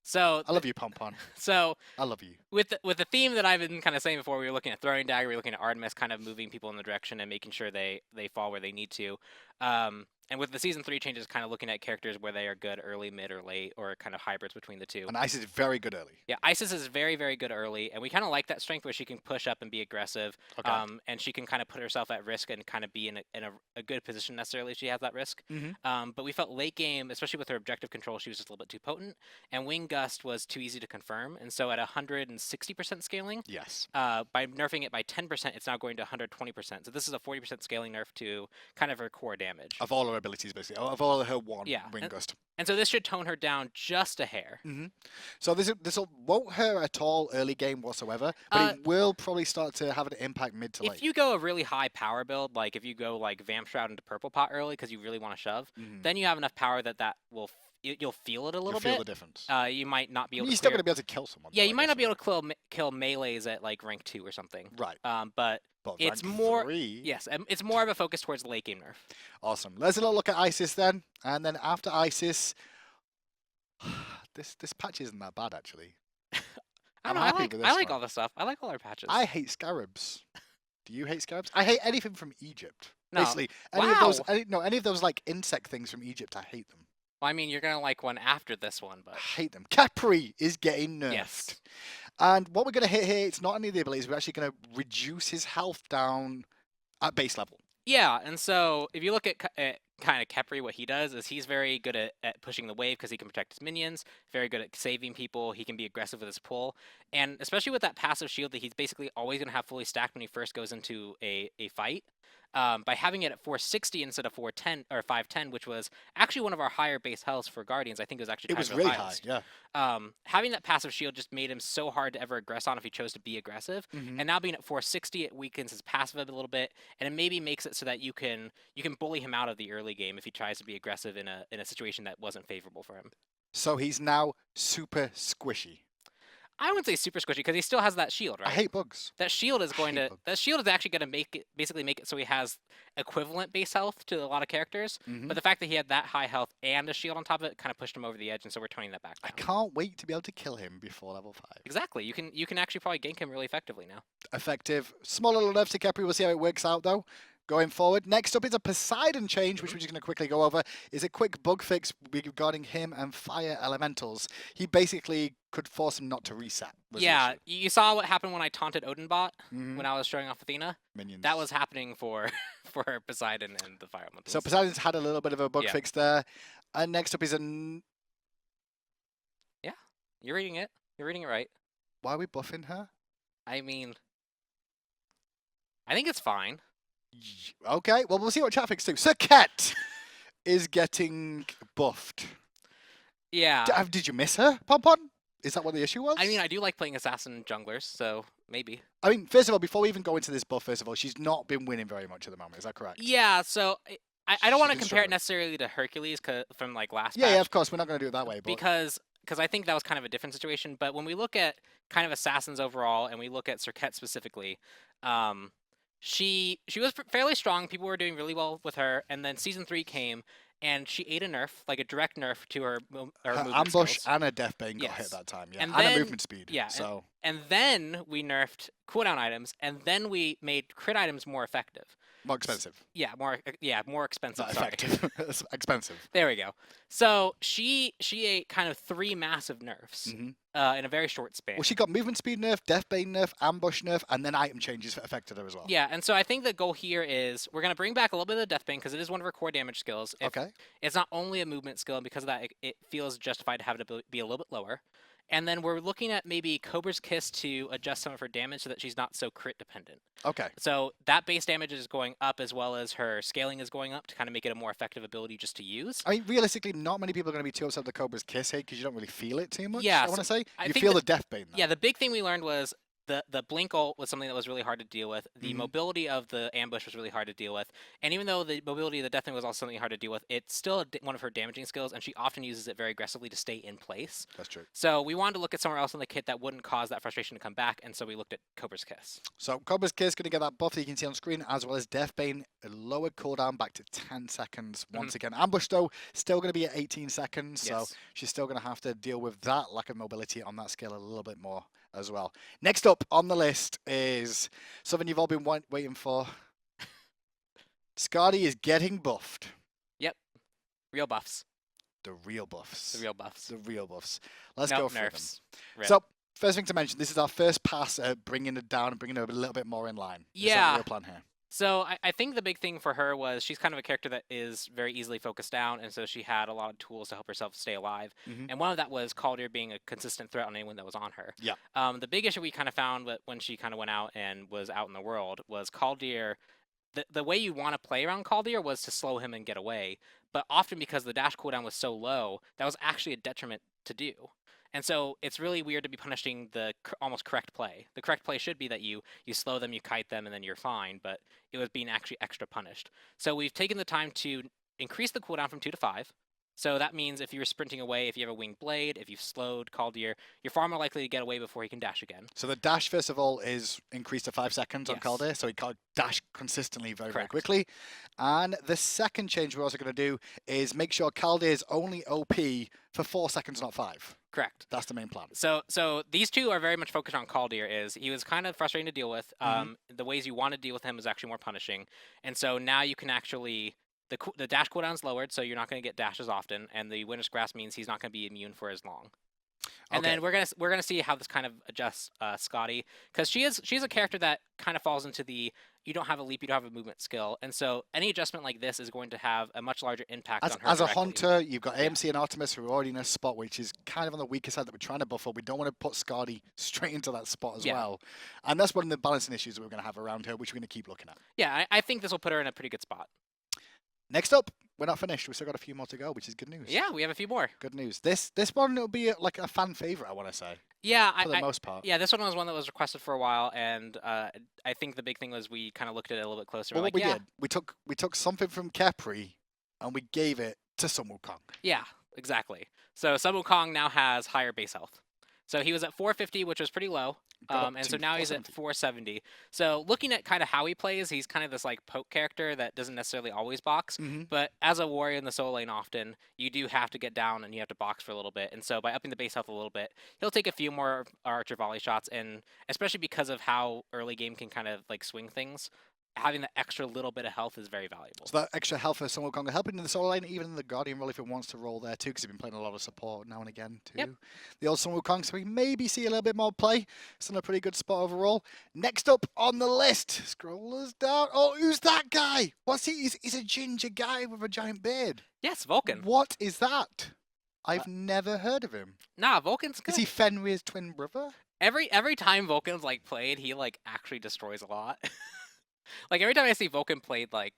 So I love you, Pon Pon. So I love you. With the theme that I've been kind of saying before, we were looking at throwing dagger, we were looking at Artemis, kind of moving people in the direction and making sure they fall where they need to. And with the Season 3 changes, kind of looking at characters where they are good early, mid, or late, or kind of hybrids between the two. And Isis is very good early. Yeah, Isis is very, very good early, and we kind of like that strength where she can push up and be aggressive, and she can kind of put herself at risk and kind of be in a good position necessarily if she has that risk. But we felt late game, especially with her objective control, she was just a little bit too potent, and Wing Gust was too easy to confirm, and so at 160% scaling, yes, by nerfing it by 10%, it's now going to 120%. So this is a 40% scaling nerf to kind of her core damage. Of all her abilities, basically. Of all her Wing Gust. And so this should tone her down just a hair. So this won't hurt at all early game whatsoever, but it will probably start to have an impact mid to late. If you go a really high power build, like if you go like Vamp Shroud into Purple Pot early because you really want to shove, then you have enough power that will you'll feel it a little bit. You'll feel the difference. You might not be able to You're still going to be able to kill someone. Yeah, you might not be able to kill melees at like rank 2 or something. Right. But it's more 3. Yes, it's more of a focus towards the late game nerf. Awesome. Let's have a look at Isis then, and then after Isis, this patch isn't that bad actually. I'm happy with this. I like all the stuff. I like all our patches. I hate scarabs. Do you hate scarabs? I hate anything from Egypt. No. Basically, any of those like insect things from Egypt, I hate them. Well, I mean, you're gonna like one after this one, but I hate them. Capri is getting nerfed. Yes. And what we're going to hit here, it's not any of the abilities, we're actually going to reduce his health down at base level. Yeah, and so if you look at kind of Capri, what he does is he's very good at pushing the wave because he can protect his minions, very good at saving people, he can be aggressive with his pull, and especially with that passive shield that he's basically always going to have fully stacked when he first goes into a fight. By having it at 460 instead of 410 or 510, which was actually one of our higher base healths for Guardians. I think it was actually really high, yeah. Having that passive shield just made him so hard to ever aggress on if he chose to be aggressive. And now being at 460, it weakens his passive a little bit, and it maybe makes it so that you can bully him out of the early game if he tries to be aggressive in a situation that wasn't favorable for him. So he's now super squishy. I wouldn't say super squishy because he still has that shield, right? I hate bugs. That shield is that shield is actually going to basically make it so he has equivalent base health to a lot of characters. But the fact that he had that high health and a shield on top of it kind of pushed him over the edge, and so we're toning that back down. I can't wait to be able to kill him before level 5. Exactly. You can actually probably gank him really effectively now. Effective. Small little nerf to Capri. We'll see how it works out though. Going forward. Next up is a Poseidon change, which we're just going to quickly go over. Is a quick bug fix regarding him and fire elementals. He basically could force him not to reset. Yeah, you saw what happened when I taunted Odinbot when I was showing off Athena. Minions. That was happening for Poseidon and the fire elementals. So Poseidon's had a little bit of a bug fix there. And next up is Yeah, you're reading it. You're reading it right. Why are we buffing her? I mean, I think it's fine. Okay, well, we'll see what chat thinks too. Surkhet is getting buffed. Yeah. Did you miss her, Pon Pon? Is that what the issue was? I mean, I do like playing assassin junglers, so maybe. I mean, first of all, before we even go into this buff, first of all, she's not been winning very much at the moment. Is that correct? Yeah, so I don't want to compare it necessarily to Hercules from like last patch. Yeah, of course. We're not going to do it that way. But... Because I think that was kind of a different situation. But when we look at kind of assassins overall, and we look at Surkhet specifically, she was fairly strong. People were doing really well with her, and then Season 3 came, and she ate a nerf, like a direct nerf to her movement ambush skills. and a deathbane got hit that time, and a movement speed. Yeah, so. and then we nerfed cooldown items, and then we made crit items more effective. More expensive. More expensive. Not effective. Expensive. There we go. So she ate kind of 3 massive nerfs in a very short span. Well, she got movement speed nerf, deathbane nerf, ambush nerf, and then item changes affected her as well. Yeah, and so I think the goal here is we're going to bring back a little bit of the deathbane because it is one of her core damage skills. Okay. It's not only a movement skill, and because of that, it feels justified to have it be a little bit lower. And then we're looking at maybe Cobra's Kiss to adjust some of her damage so that she's not so crit dependent. Okay. So that base damage is going up as well as her scaling is going up to kind of make it a more effective ability just to use. I mean, realistically, not many people are going to be too upset with the Cobra's Kiss hate because you don't really feel it too much. Yeah, I want to say. I You think feel the deathbane, though. Yeah, the big thing we learned was the blink ult was something that was really hard to deal with. The mobility of the ambush was really hard to deal with. And even though the mobility of the death thing was also something hard to deal with, it's still one of her damaging skills, and she often uses it very aggressively to stay in place. That's true. So we wanted to look at somewhere else in the kit that wouldn't cause that frustration to come back, and so we looked at Cobra's Kiss. So Cobra's Kiss is going to get that buff that you can see on screen, as well as Deathbane, a lower cooldown back to 10 seconds once again. Ambush, though, still going to be at 18 seconds, so she's still going to have to deal with that lack of mobility on that scale a little bit more as well. Next up on the list is something you've all been waiting for. Skadi is getting buffed. Yep. Real buffs. The real buffs. The real buffs. The real buffs. Let's go through nerfs. them. So, first thing to mention, this is our first pass at bringing it down and bringing it a little bit more in line. Yeah. Is that the real plan here? So I think the big thing for her was she's kind of a character that is very easily focused down, and so she had a lot of tools to help herself stay alive. And one of that was Kaldir being a consistent threat on anyone that was on her. Yeah. The big issue we kind of found when she kind of went out and was out in the world was Kaldir. The way you want to play around Kaldir was to slow him and get away, but often because the dash cooldown was so low, that was actually a detriment to do. And so it's really weird to be punishing the almost correct play. The correct play should be that you slow them, you kite them, and then you're fine, but it was being actually extra punished. So we've taken the time to increase the cooldown from 2 to 5. So that means if you're sprinting away, if you have a winged blade, if you've slowed Kaldir, you're far more likely to get away before he can dash again. So the dash, first of all, is increased to 5 seconds on Kaldir, so he can't dash consistently very quickly. And the second change we're also going to do is make sure Kaldir is only OP for 4 seconds, not 5. Correct. That's the main plan. So these two are very much focused on Kaldir. He was kind of frustrating to deal with. The ways you want to deal with him is actually more punishing. And so now you can actually... The dash cooldown's lowered, so you're not going to get dashes often, and the Winter's Grasp means he's not going to be immune for as long. And then we're gonna see how this kind of adjusts Skadi, because she's a character that kind of falls into the you don't have a leap, you don't have a movement skill, and so any adjustment like this is going to have a much larger impact on her. As a hunter, you've got AMC and Artemis who are already in a spot which is kind of on the weaker side that we're trying to buff up. We don't want to put Skadi straight into that spot as well, and that's one of the balancing issues that we're going to have around her, which we're going to keep looking at. Yeah, I think this will put her in a pretty good spot. Next up, we're not finished. We've still got a few more to go, which is good news. Yeah, we have a few more. Good news. This one will be like a fan favorite, I want to say. Yeah, for the most part. Yeah, this one was one that was requested for a while, and I think the big thing was we kind of looked at it a little bit closer. Well, what we did, we took something from Capri, and we gave it to Sun Wukong. Yeah, exactly. So Sun Wukong now has higher base health. So he was at 450, which was pretty low. And so now he's at 470. So looking at kind of how he plays, he's kind of this like poke character that doesn't necessarily always box. But as a warrior in the solo lane often, you do have to get down and you have to box for a little bit. And so by upping the base health a little bit, he'll take a few more archer volley shots. And especially because of how early game can kind of like swing things, having that extra little bit of health is very valuable. So that extra health for Sun Wukong helping in the solo lane, even in the Guardian role if it wants to roll there too, because he's been playing a lot of support now and again too. The old Sun Wukong, so we maybe see a little bit more play. It's in a pretty good spot overall. Next up on the list, scrollers down. Oh, who's that guy? What's he? He's a ginger guy with a giant beard. Yes, Vulcan. What is that? I've never heard of him. Nah, Vulcan's good. Is he Fenrir's twin brother? Every time Vulcan's like played, he like actually destroys a lot. Like every time I see Vulcan played by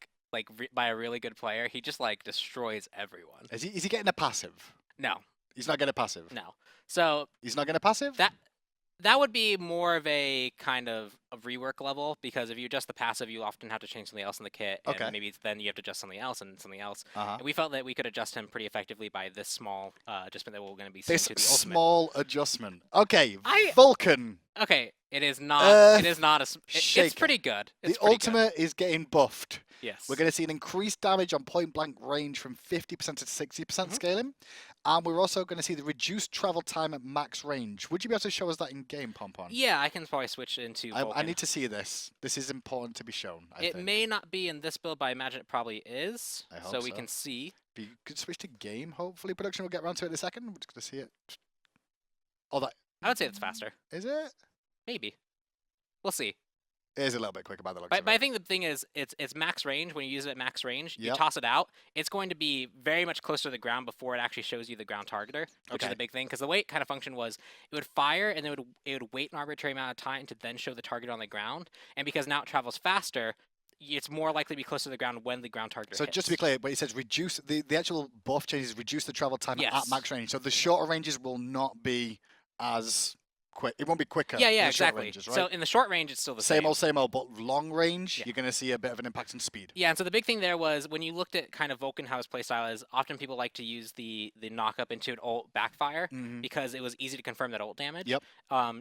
a really good player, he just like destroys everyone. Is he getting a passive? No. He's not getting a passive? No. So he's not getting a passive? That would be more of a kind of a rework level, because if you adjust the passive, you often have to change something else in the kit, and maybe then you have to adjust something else and something else. And we felt that we could adjust him pretty effectively by this small adjustment that we're going to be seeing to the ultimate. This small adjustment. Okay, Vulcan. Okay, it is not. It is not a. It's pretty good. The ultimate is getting buffed. Yes. We're going to see an increased damage on point blank range from 50% to 60% scaling. And we're also going to see the reduced travel time at max range. Would you be able to show us that in game, Pon Pon? Yeah, I can probably switch into Vulcan. I need to see this. This is important to be shown, I think. It may not be in this build, but I imagine it probably is. I hope so we can see. You could switch to game, hopefully. Production will get around to it in a second. We're just going to see it. Oh, that. I would say it's faster. Is it? Maybe. We'll see. It is a little bit quicker by the looks of it. But I think the thing is, it's max range. When you use it at max range, you toss it out, it's going to be very much closer to the ground before it actually shows you the ground targeter, which is the big thing. Because the way it kind of functioned was, it would fire, and it would wait an arbitrary amount of time to then show the target on the ground. And because now it travels faster, it's more likely to be closer to the ground when the ground target hits. Just to be clear, but it says reduce, the actual buff changes reduce the travel time at max range. So the shorter ranges will not be as quick. It won't be quicker. Yeah, in the short exactly. ranges, right? So in the short range, it's still the same old, but long range, Yeah. you're going to see a bit of an impact in speed. Yeah, and so the big thing there was when you looked at kind of Vulcan, how his playstyle is, often people like to use the knock up into an ult backfire because it was easy to confirm that ult damage. Yep.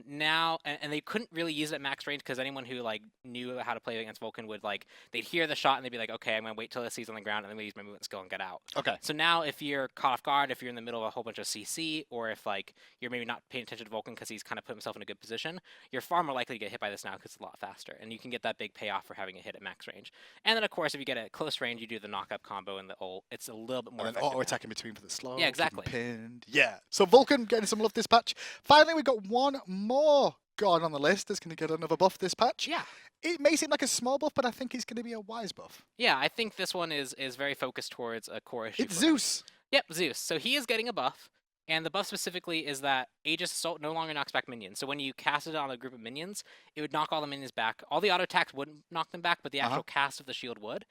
Now, and they couldn't really use it at max range because anyone who like knew how to play against Vulcan would like, they'd hear the shot and they'd be like, okay, I'm going to wait till it sees on the ground and then we use my movement skill and get out. Okay. So now if you're caught off guard, if you're in the middle of a whole bunch of CC, or if like you're maybe not paying attention to Vulcan because he's kind of put himself in a good position, you're far more likely to get hit by this now because it's a lot faster, and you can get that big payoff for having it hit at max range. And then of course, if you get it at close range, you do the knock-up combo and the ult. It's a little bit more and then effective. auto attack in between for the slow. Yeah, exactly. Pinned. Yeah. So Vulcan getting some love this patch. Finally, we've got one more god on the list that's going to get another buff this patch. Yeah. It may seem like a small buff, but I think it's going to be a wise buff. Yeah, I think this one is very focused towards a core issue. It's Zeus. Yep, Zeus. So he is getting a buff. And the buff specifically is that Aegis Assault no longer knocks back minions. So when you cast it on a group of minions, it would knock all the minions back. All the auto attacks wouldn't knock them back, but the actual cast of the shield would.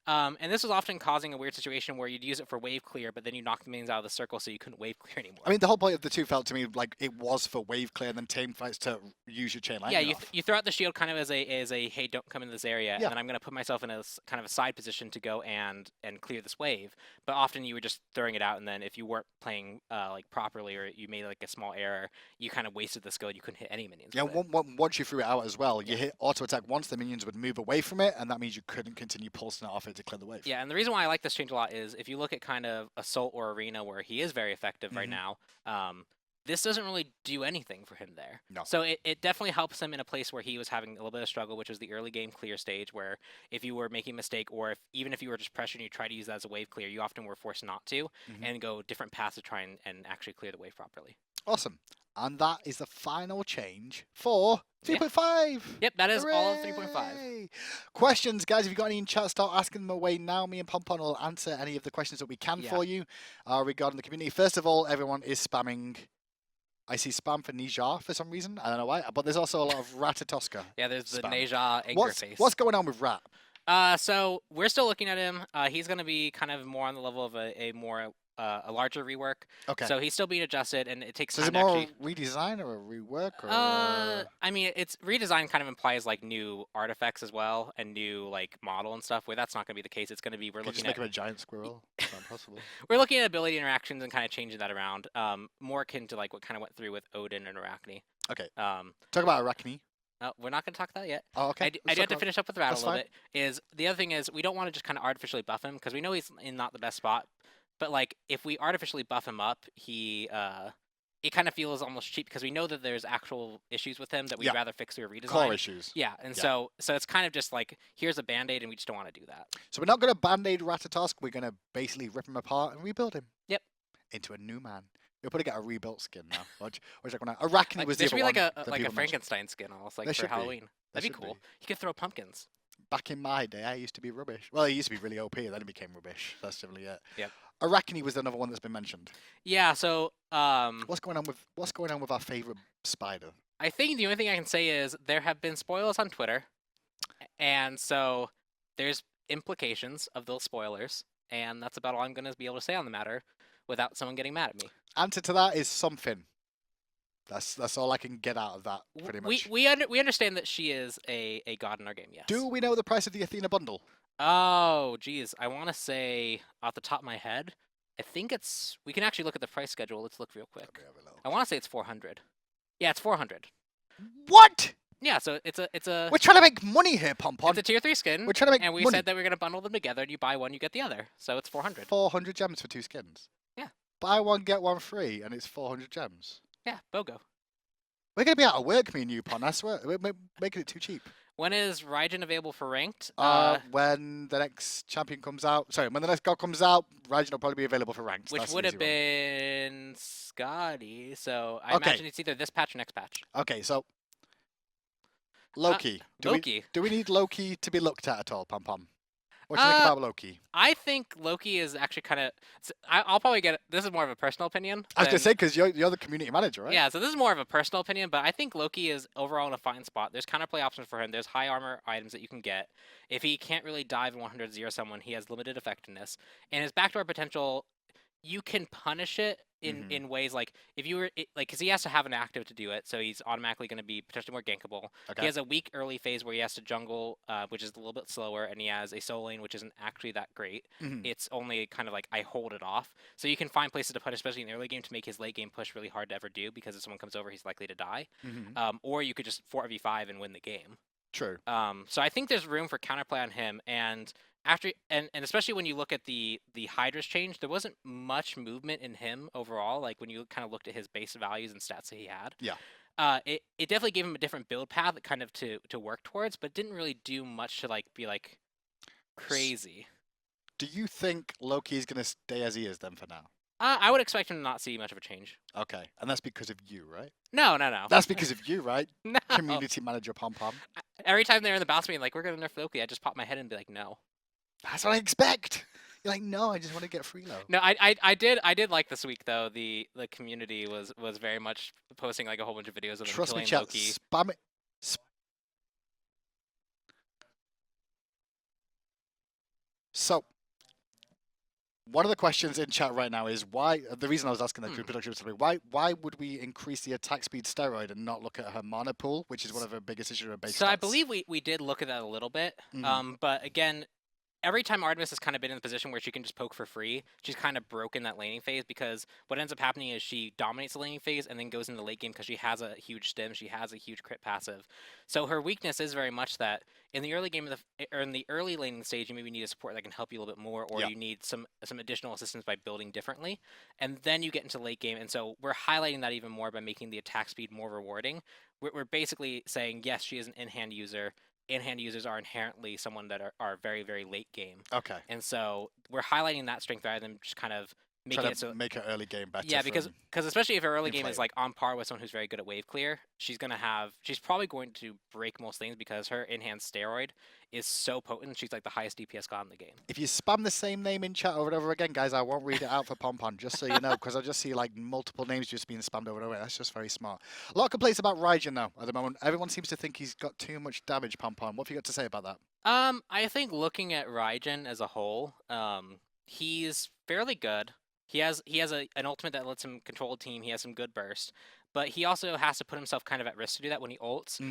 And this was often causing a weird situation where you'd use it for wave clear, but then you knock the minions out of the circle so you couldn't wave clear anymore. I mean, the whole point of the two felt to me like it was for wave clear and then team fights to use your chain lightning. Yeah, you throw out the shield kind of as a hey, don't come into this area, Yeah. and then I'm going to put myself in a kind of a side position to go and clear this wave. But often you were just throwing it out, and then if you weren't playing like properly or you made like a small error, you kind of wasted the skill. You couldn't hit any minions. Yeah, with it. once you threw it out as well, you hit auto attack once, the minions would move away from it, and that means you couldn't continue pulsing it off it to clear the wave. Yeah, and the reason why I like this change a lot is if you look at kind of Assault or Arena where he is very effective right now, this doesn't really do anything for him there. No. So it definitely helps him in a place where he was having a little bit of struggle, which was the early game clear stage, where if you were making a mistake or even if you were just pressuring, you try to use that as a wave clear, you often were forced not to and go different paths to try and actually clear the wave properly. Awesome. And that is the final change for 3.5. Yep, that is all of 3.5. Hooray! Questions, guys. If you've got any in chat, start asking them away now. Me and Pon Pon will answer any of the questions that we can for you regarding the community. First of all, everyone is spamming. I see spam for Nijar for some reason. I don't know why. But there's also a lot of Ratatosca. Yeah, there's the spam. Neja anger face. What's going on with Rat? So we're still looking at him. He's going to be kind of more on the level of a larger rework. Okay. So he's still being adjusted, and it takes So time is it more to actually... redesign or a rework? Or I mean, it's redesign kind of implies like new artifacts as well, and new like model and stuff. Where that's not going to be the case. It's going to be we're Could you looking just make at him a giant squirrel? It's not possible. we're looking at ability interactions and kind of changing that around. More akin to like what kind of went through with Odin and Arachne. Okay. Um, Talk about Arachne. we're not going to talk that yet. Oh, okay. I do have to finish up with Rat a That's little fine. bit. Is the other thing is we don't want to just kind of artificially buff him because we know he's in not the best spot. But like if we artificially buff him up, it kind of feels almost cheap because we know that there's actual issues with him that we'd rather fix through a redesign. Core issues. Yeah, and so it's kind of just like here's a band-aid and we just don't want to do that. So we're not going to band-aid Ratatosk. We're going to basically rip him apart and rebuild him. Yep. Into a new man. We'll probably get a rebuilt skin now. What's that going on? Arachne Like, was there the should other be one like that a people mentioned. Frankenstein skin almost like There for should be. Halloween. There That'd be should cool. be. You could throw pumpkins. Back in my day, I used to be rubbish. Well, it used to be really OP, and then it became rubbish. That's definitely it. Yep. Arachne was another one that's been mentioned. Yeah, so What's going on with our favorite spider? I think the only thing I can say is there have been spoilers on Twitter, and so there's implications of those spoilers, and that's about all I'm going to be able to say on the matter without someone getting mad at me. Answer to that is something. That's all I can get out of that, pretty much. We understand that she is a god in our game, yes. Do we know the price of the Athena bundle? Oh, geez. I want to say, off the top of my head, I think it's... We can actually look at the price schedule. Let's look real quick. Let me have a look. I want to say it's 400. Yeah, it's 400. What? Yeah, so it's a... We're trying to make money here, Pon Pon. It's a tier 3 skin. We're trying to make and we money. said that we're going to bundle them together, and you buy one, you get the other. So it's 400. 400 gems for 2 skins. Yeah. Buy one, get one free, and it's 400 gems. Yeah, BOGO. We're going to be out of work, me and you, Pon. I swear. We're making it too cheap. When is Raijin available for ranked? When the next champion comes out. Sorry, when the next god comes out, Raijin will probably be available for ranked. Which That's would an have easy been Scotty. So I imagine it's either this patch or next patch. one. Okay, so Loki. Loki. Do we need Loki to be looked at all, Pon Pon? What do you think about Loki? I think Loki is actually kind of... I'll probably get... This is more of a personal opinion. I was going to say, because you're the community manager, right? Yeah, so this is more of a personal opinion, but I think Loki is overall in a fine spot. There's counterplay options for him. There's high armor items that you can get. If he can't really dive and 100-0 someone, he has limited effectiveness. And his backdoor potential, you can punish it in ways like if you were like because he has to have an active to do it, so he's automatically going to be potentially more gankable. Okay. He has a weak early phase where he has to jungle, which is a little bit slower, and he has a solo lane which isn't actually that great. It's only kind of like I hold it off, so you can find places to put, especially in the early game, to make his late game push really hard to ever do because if someone comes over, he's likely to die. Or you could just 4v5 and win the game. True. So I think there's room for counterplay on him, and after and especially when you look at the Hi-Rez change, there wasn't much movement in him overall. Like when you kind of looked at his base values and stats that he had. Yeah. It definitely gave him a different build path, kind of to work towards, but didn't really do much to like be like crazy. Do you think Loki is going to stay as he is then for now? I would expect him to not see much of a change. Okay, and that's because of you, right? No. That's because of you, right? No. Community manager Pon Pon. Every time they're in the boss meeting, like, we're going to nerf Loki, I just pop my head and be like, no. That's what I expect. You're like, no, I just want to get free low. No, I did like this week though. The community was very much posting like a whole bunch of videos of them Trust me, killing chat. Loki. Spam it. So, one of the questions in chat right now is why. The reason I was asking that production was why would we increase the attack speed steroid and not look at her mana pool, which is one of her biggest issues with base So stats? I believe we did look at that a little bit. But again, every time Artemis has kind of been in the position where she can just poke for free, she's kind of broken that laning phase, because what ends up happening is she dominates the laning phase and then goes into the late game because she has a huge stim, she has a huge crit passive. So her weakness is very much that in the early game or in the early laning stage, you maybe need a support that can help you a little bit more, or you need some additional assistance by building differently, and then you get into late game. And so we're highlighting that even more by making the attack speed more rewarding. We're basically saying, yes, she is an in-hand user. In-hand users are inherently someone that are very, very late game. Okay. And so we're highlighting that strength rather than just kind of making it so make her early game better. Yeah, because especially if her early game is like on par with someone who's very good at wave clear, she's probably going to break most things because her in-hand steroid is so potent. She's like the highest DPS god in the game. If you spam the same name in chat over and over again, guys, I won't read it out for Pon Pon, just so you know, because I just see like multiple names just being spammed over and over. That's just very smart. A lot of complaints about Raijin though at the moment. Everyone seems to think he's got too much damage. Pon Pon, what have you got to say about that? I think looking at Raijin as a whole, he's fairly good. He has an ultimate that lets him control a team. He has some good burst, but he also has to put himself kind of at risk to do that when he ults.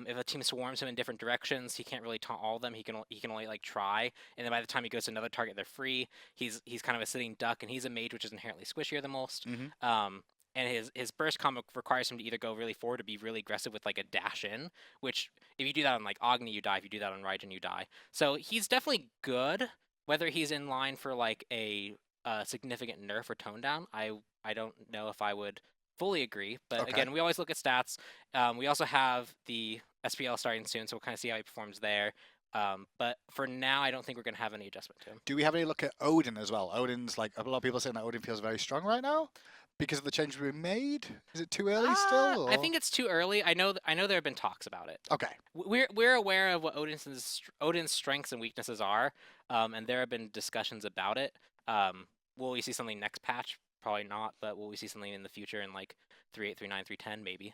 If a team swarms him in different directions, he can't really taunt all of them. He can only like try, and then by the time he goes to another target, they're free. He's kind of a sitting duck, and he's a mage, which is inherently squishier than most. And his burst combo requires him to either go really forward or be really aggressive with like a dash in, which if you do that on like Agni, you die. If you do that on Raijin, you die. So he's definitely good. Whether he's in line for like a significant nerf or tone down, I don't know if I would fully agree. But again, we always look at stats. We also have the SPL starting soon, so we'll kind of see how he performs there. But for now, I don't think we're going to have any adjustment to him. Do we have any look at Odin as well? Odin's like, a lot of people saying that Odin feels very strong right now because of the changes we made. Is it too early still? Or? I think it's too early. I know there have been talks about it. Okay. We're aware of what Odin's strengths and weaknesses are, and there have been discussions about it. Will we see something next patch? Probably not, but will we see something in the future in like 3.8, 3.9, 3.10 maybe?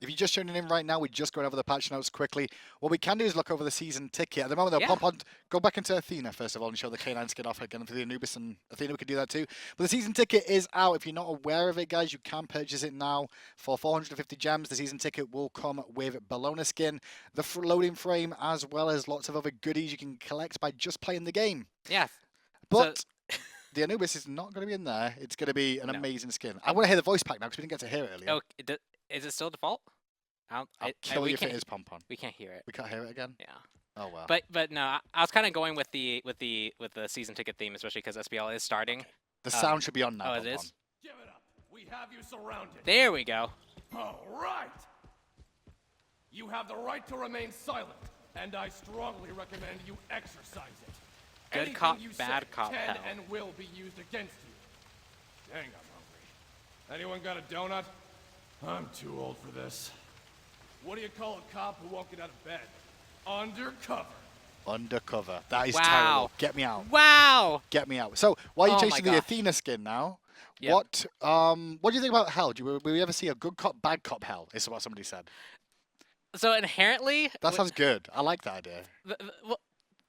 If you're just tuning in right now, we're just going over the patch notes quickly. What we can do is look over the season ticket. At the moment, though, Pon Pon, go back into Athena, first of all, and show the K9 skin off again for the Anubis and Athena. We can do that too. But the season ticket is out. If you're not aware of it, guys, you can purchase it now for 450 gems. The season ticket will come with Bologna skin, the loading frame, as well as lots of other goodies you can collect by just playing the game. Yeah. But the Anubis is not going to be in there. It's going to be an amazing skin. I want to hear the voice pack now because we didn't get to hear it earlier. Oh, is it still default? I'll kill you if it is Pon Pon. We can't hear it. We can't hear it again? Yeah. Oh, wow. But no, I was kind of going with the season ticket theme, especially because SPL is starting. Okay. The sound should be on now. Oh, it is? Give it up. We have you surrounded. There we go. All right. You have the right to remain silent, and I strongly recommend you exercise it. Good Anything cop, you bad say cop, can hell. and will be used against you. Dang, I'm hungry. Anyone got a donut? I'm too old for this. What do you call a cop who won't get out of bed? Undercover. Undercover. That is Wow. terrible. Get me out. Wow. Get me out. So, while you're Oh chasing my the gosh. Athena skin now, Yep. what do you think about Hell? Will we ever see a good cop, bad cop Hell? Is what somebody said. So inherently, That sounds good. I like that idea.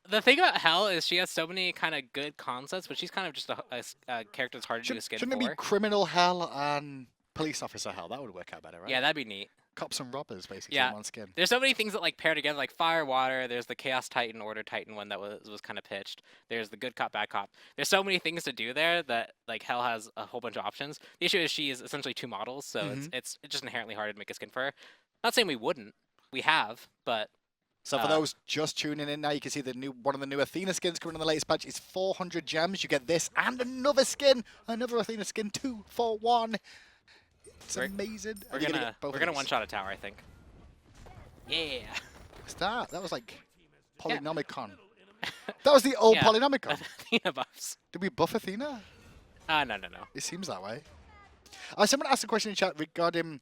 The thing about Hell is she has so many kind of good concepts, but she's kind of just a character that's hard to do a skin Shouldn't it be criminal Hell and police officer Hell? That would work out better, right? Yeah, that'd be neat. Cops and robbers, basically, Yeah. in one skin. There's so many things that like pair together, like Fire, Water. There's the Chaos Titan, Order Titan one that was kind of pitched. There's the Good Cop, Bad Cop. There's so many things to do there that like Hell has a whole bunch of options. The issue is she is essentially 2 models, so it's just inherently hard to make a skin for her. Not saying we wouldn't. We have, but... So for those just tuning in now, you can see one of the new Athena skins coming in the latest patch is 400 gems. You get this and another skin, another Athena skin, 2 for 1. It's amazing. We're gonna one-shot a tower, I think. Yeah. What's that? That was like Polynomicon. That was the old Polynomicon. Athena buffs. Did we buff Athena? No. It seems that way. Someone asked a question in chat regarding,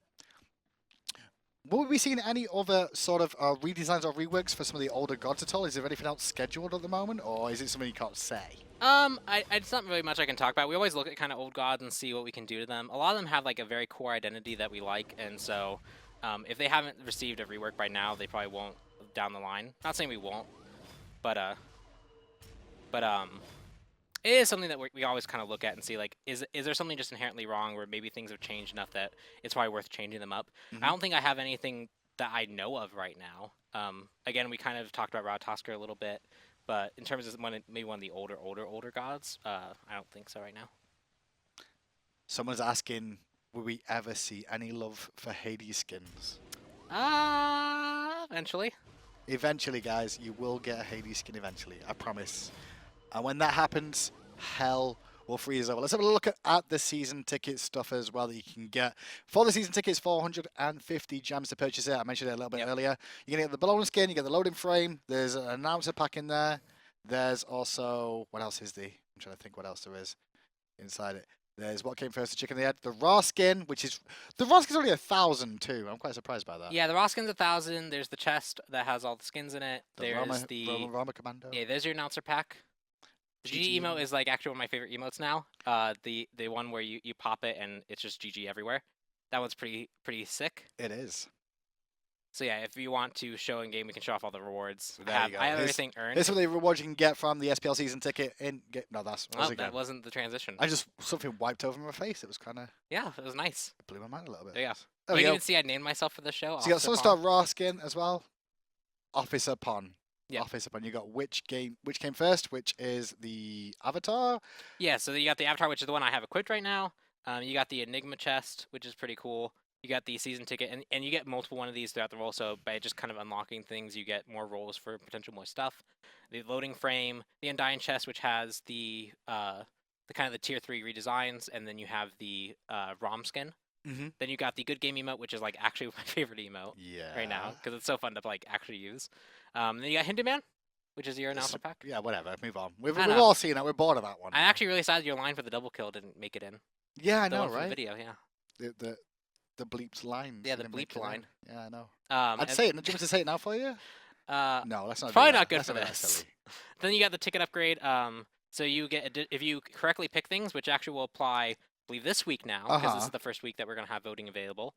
will we be seeing any other sort of redesigns or reworks for some of the older gods at all? Is there anything else scheduled at the moment, or is it something you can't say? It's not really much I can talk about. We always look at kind of old gods and see what we can do to them. A lot of them have like a very core identity that we like, and so if they haven't received a rework by now, they probably won't down the line. Not saying we won't, but it is something that we always kind of look at and see, like, is there something just inherently wrong where maybe things have changed enough that it's probably worth changing them up. I don't think I have anything that I know of right now. Again, we kind of talked about Ratatoskr a little bit, but in terms of maybe one of the older gods, I don't think so right now. Someone's asking, will we ever see any love for Hades skins? Eventually. Eventually, guys, you will get a Hades skin eventually, I promise. And when that happens, Hell will freeze over. Let's have a look at the season ticket stuff as well that you can get. For the season tickets, 450 gems to purchase it. I mentioned it a little bit earlier. You're going to get the balloon skin, you get the loading frame. There's an announcer pack in there. There's also, what else is I'm trying to think what else there is inside it. There's what came first, the chicken and the egg. The raw skin, the raw skin's only 1,000 too. I'm quite surprised by that. Yeah, the raw skin's 1,000. There's the chest that has all the skins in it. There's Rama Commando. Yeah, there's your announcer pack. The GG emote is like actually one of my favorite emotes now. The one where you pop it and it's just GG everywhere. That one's pretty sick. It is. So yeah, if you want to show in game, we can show off all the rewards. I have everything earned. This is the rewards you can get from the SPL season ticket. That wasn't the transition. Something wiped over my face. It was kind of. Yeah, it was nice. It blew my mind a little bit. Yeah. You can even see I named myself for the show. So you got Sunstar raw skin as well. Officer Pon. Yeah. Officer Pon. You got which came first, which is the Avatar. Yeah. So you got the Avatar, which is the one I have equipped right now. You got the Enigma chest, which is pretty cool. You got the season ticket, and you get multiple one of these throughout the roll, so by just kind of unlocking things, you get more rolls for potential more stuff. The loading frame, the Undying chest, which has the kind of the tier 3 redesigns, and then you have the ROM skin. Then you got the good game emote, which is like actually my favorite emote right now, because it's so fun to like actually use. Then you got Hinduman, which is your announcer pack. Yeah, whatever, move on. We've all seen that, we're bored of that one. I'm actually really sad your line for the double kill didn't make it in. Yeah, I know, right? The video, yeah. The bleeped line. Yeah, the bleeped line. Yeah, I know. I'd say it. Do you want me to say it now for you? No, that's not. Probably not good for this. Then you got the ticket upgrade. So you get if you correctly pick things, which actually will apply, I believe, this week now, because this is the first week that we're gonna have voting available.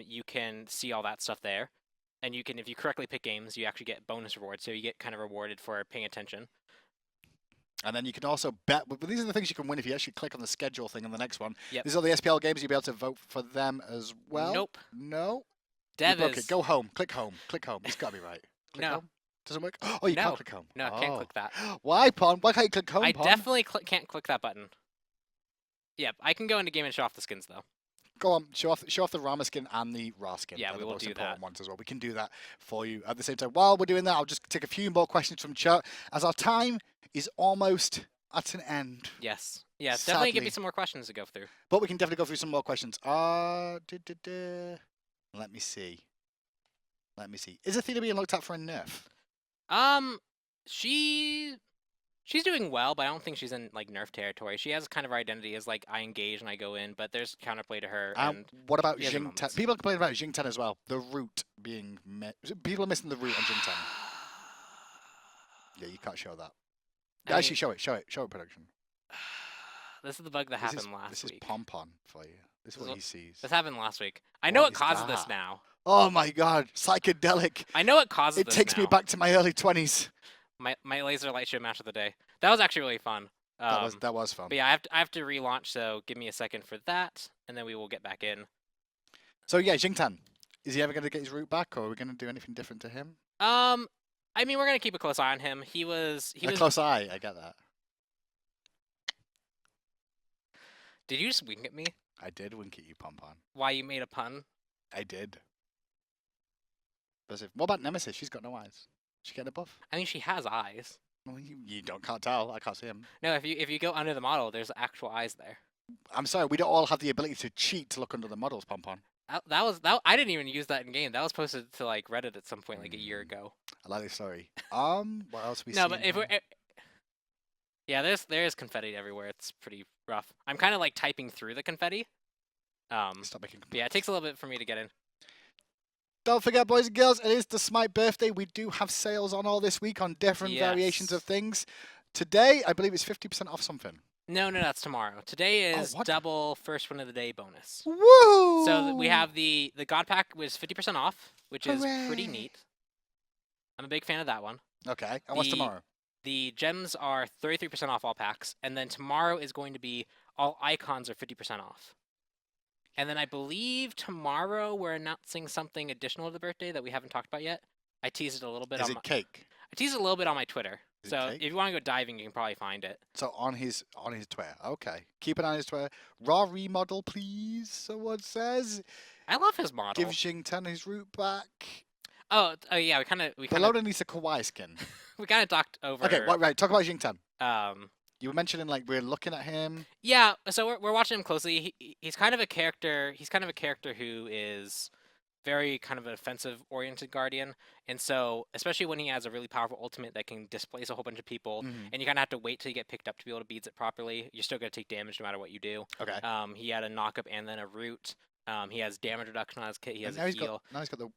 You can see all that stuff there, and you can, if you correctly pick games, you actually get bonus rewards. So you get kind of rewarded for paying attention. And then you can also bet, but these are the things you can win if you actually click on the schedule thing on the next one. Yep. These are the SPL games, you'll be able to vote for them as well. Nope. No? Dev go home, click home, click home. It's gotta be right. Click home? Doesn't work? Oh, you can't click home. No, I can't click that. Why, Pon? Why can't you click home, I Pon? definitely can't click that button. Yep, I can go into game and show off the skins, though. Go on, show off the Rama skin and the raw skin. Yeah, we will do that. Ones as well. We can do that for you at the same time. While we're doing that, I'll just take a few more questions from chat, as our time is almost at an end. Yes. Yeah, definitely give me some more questions to go through. But we can definitely go through some more questions. Let me see. Is Athena being looked at for a nerf? She's doing well, but I don't think she's in like nerf territory. She has kind of her identity as like I engage and I go in, but there's counterplay to her. And what about Jing 10? People are complaining about Jing 10 as well. The root being people are missing the root on Jing 10. Yeah, you can't show that. Actually, show it, production. This is the bug that happened last week. This is Pon Pon for you. This is what he sees. This happened last week. I know what causes this now. Oh my god, psychedelic. I know what causes this It takes me back to my early 20s. my laser light show match of the day. That was actually really fun. That was fun. But yeah, I have to relaunch, so give me a second for that, and then we will get back in. So yeah, Jingtan, is he ever going to get his route back, or are we going to do anything different to him? I mean, we're gonna keep a close eye on him. He was close eye. I get that. Did you just wink at me? I did wink at you, Pon Pon. Why, you made a pun? I did. What about Nemesis? She's got no eyes. She get a buff? I mean, she has eyes. Well, you can't tell. I can't see him. No, if you go under the model, there's actual eyes there. I'm sorry, we don't all have the ability to cheat to look under the models, Pon Pon. That I didn't even use that in game. That was posted to like Reddit at some point like a year ago. I like this story. What else we? No, but if we're yeah, there's confetti everywhere. It's pretty rough. I'm kind of like typing through the confetti. Stop making. Yeah, it takes a little bit for me to get in. Don't forget, boys and girls, it is the SMITE birthday. We do have sales on all this week on different variations of things. Today, I believe it's 50% off something. No, that's tomorrow. Today is double first win of the day bonus. Woo! So we have the God Pack was 50% off, which is pretty neat. I'm a big fan of that one. Okay, and what's tomorrow? The gems are 33% off all packs, and then tomorrow is going to be all icons are 50% off. And then I believe tomorrow we're announcing something additional to the birthday that we haven't talked about yet. I teased it a little bit. Is it cake? I teased it a little bit on my Twitter. So if you want to go diving, you can probably find it. So on his Twitter. Okay. Keep it on his Twitter. Raw remodel, please, someone says. I love his model. Give Jingtan his route back. Oh yeah, we kind of. Loda needs a kawaii skin. We kind of talked over. Okay, right. Talk about Jingtan. You were mentioning like we're looking at him. Yeah, so we're watching him closely. He's kind of a character. He's kind of a character who is very kind of an offensive-oriented guardian, and so especially when he has a really powerful ultimate that can displace a whole bunch of people, and you kind of have to wait till you get picked up to be able to beat it properly. You're still gonna take damage no matter what you do. Okay. He had a knock-up and then a root. He has damage reduction on his kit. He has a heal. Now he's got the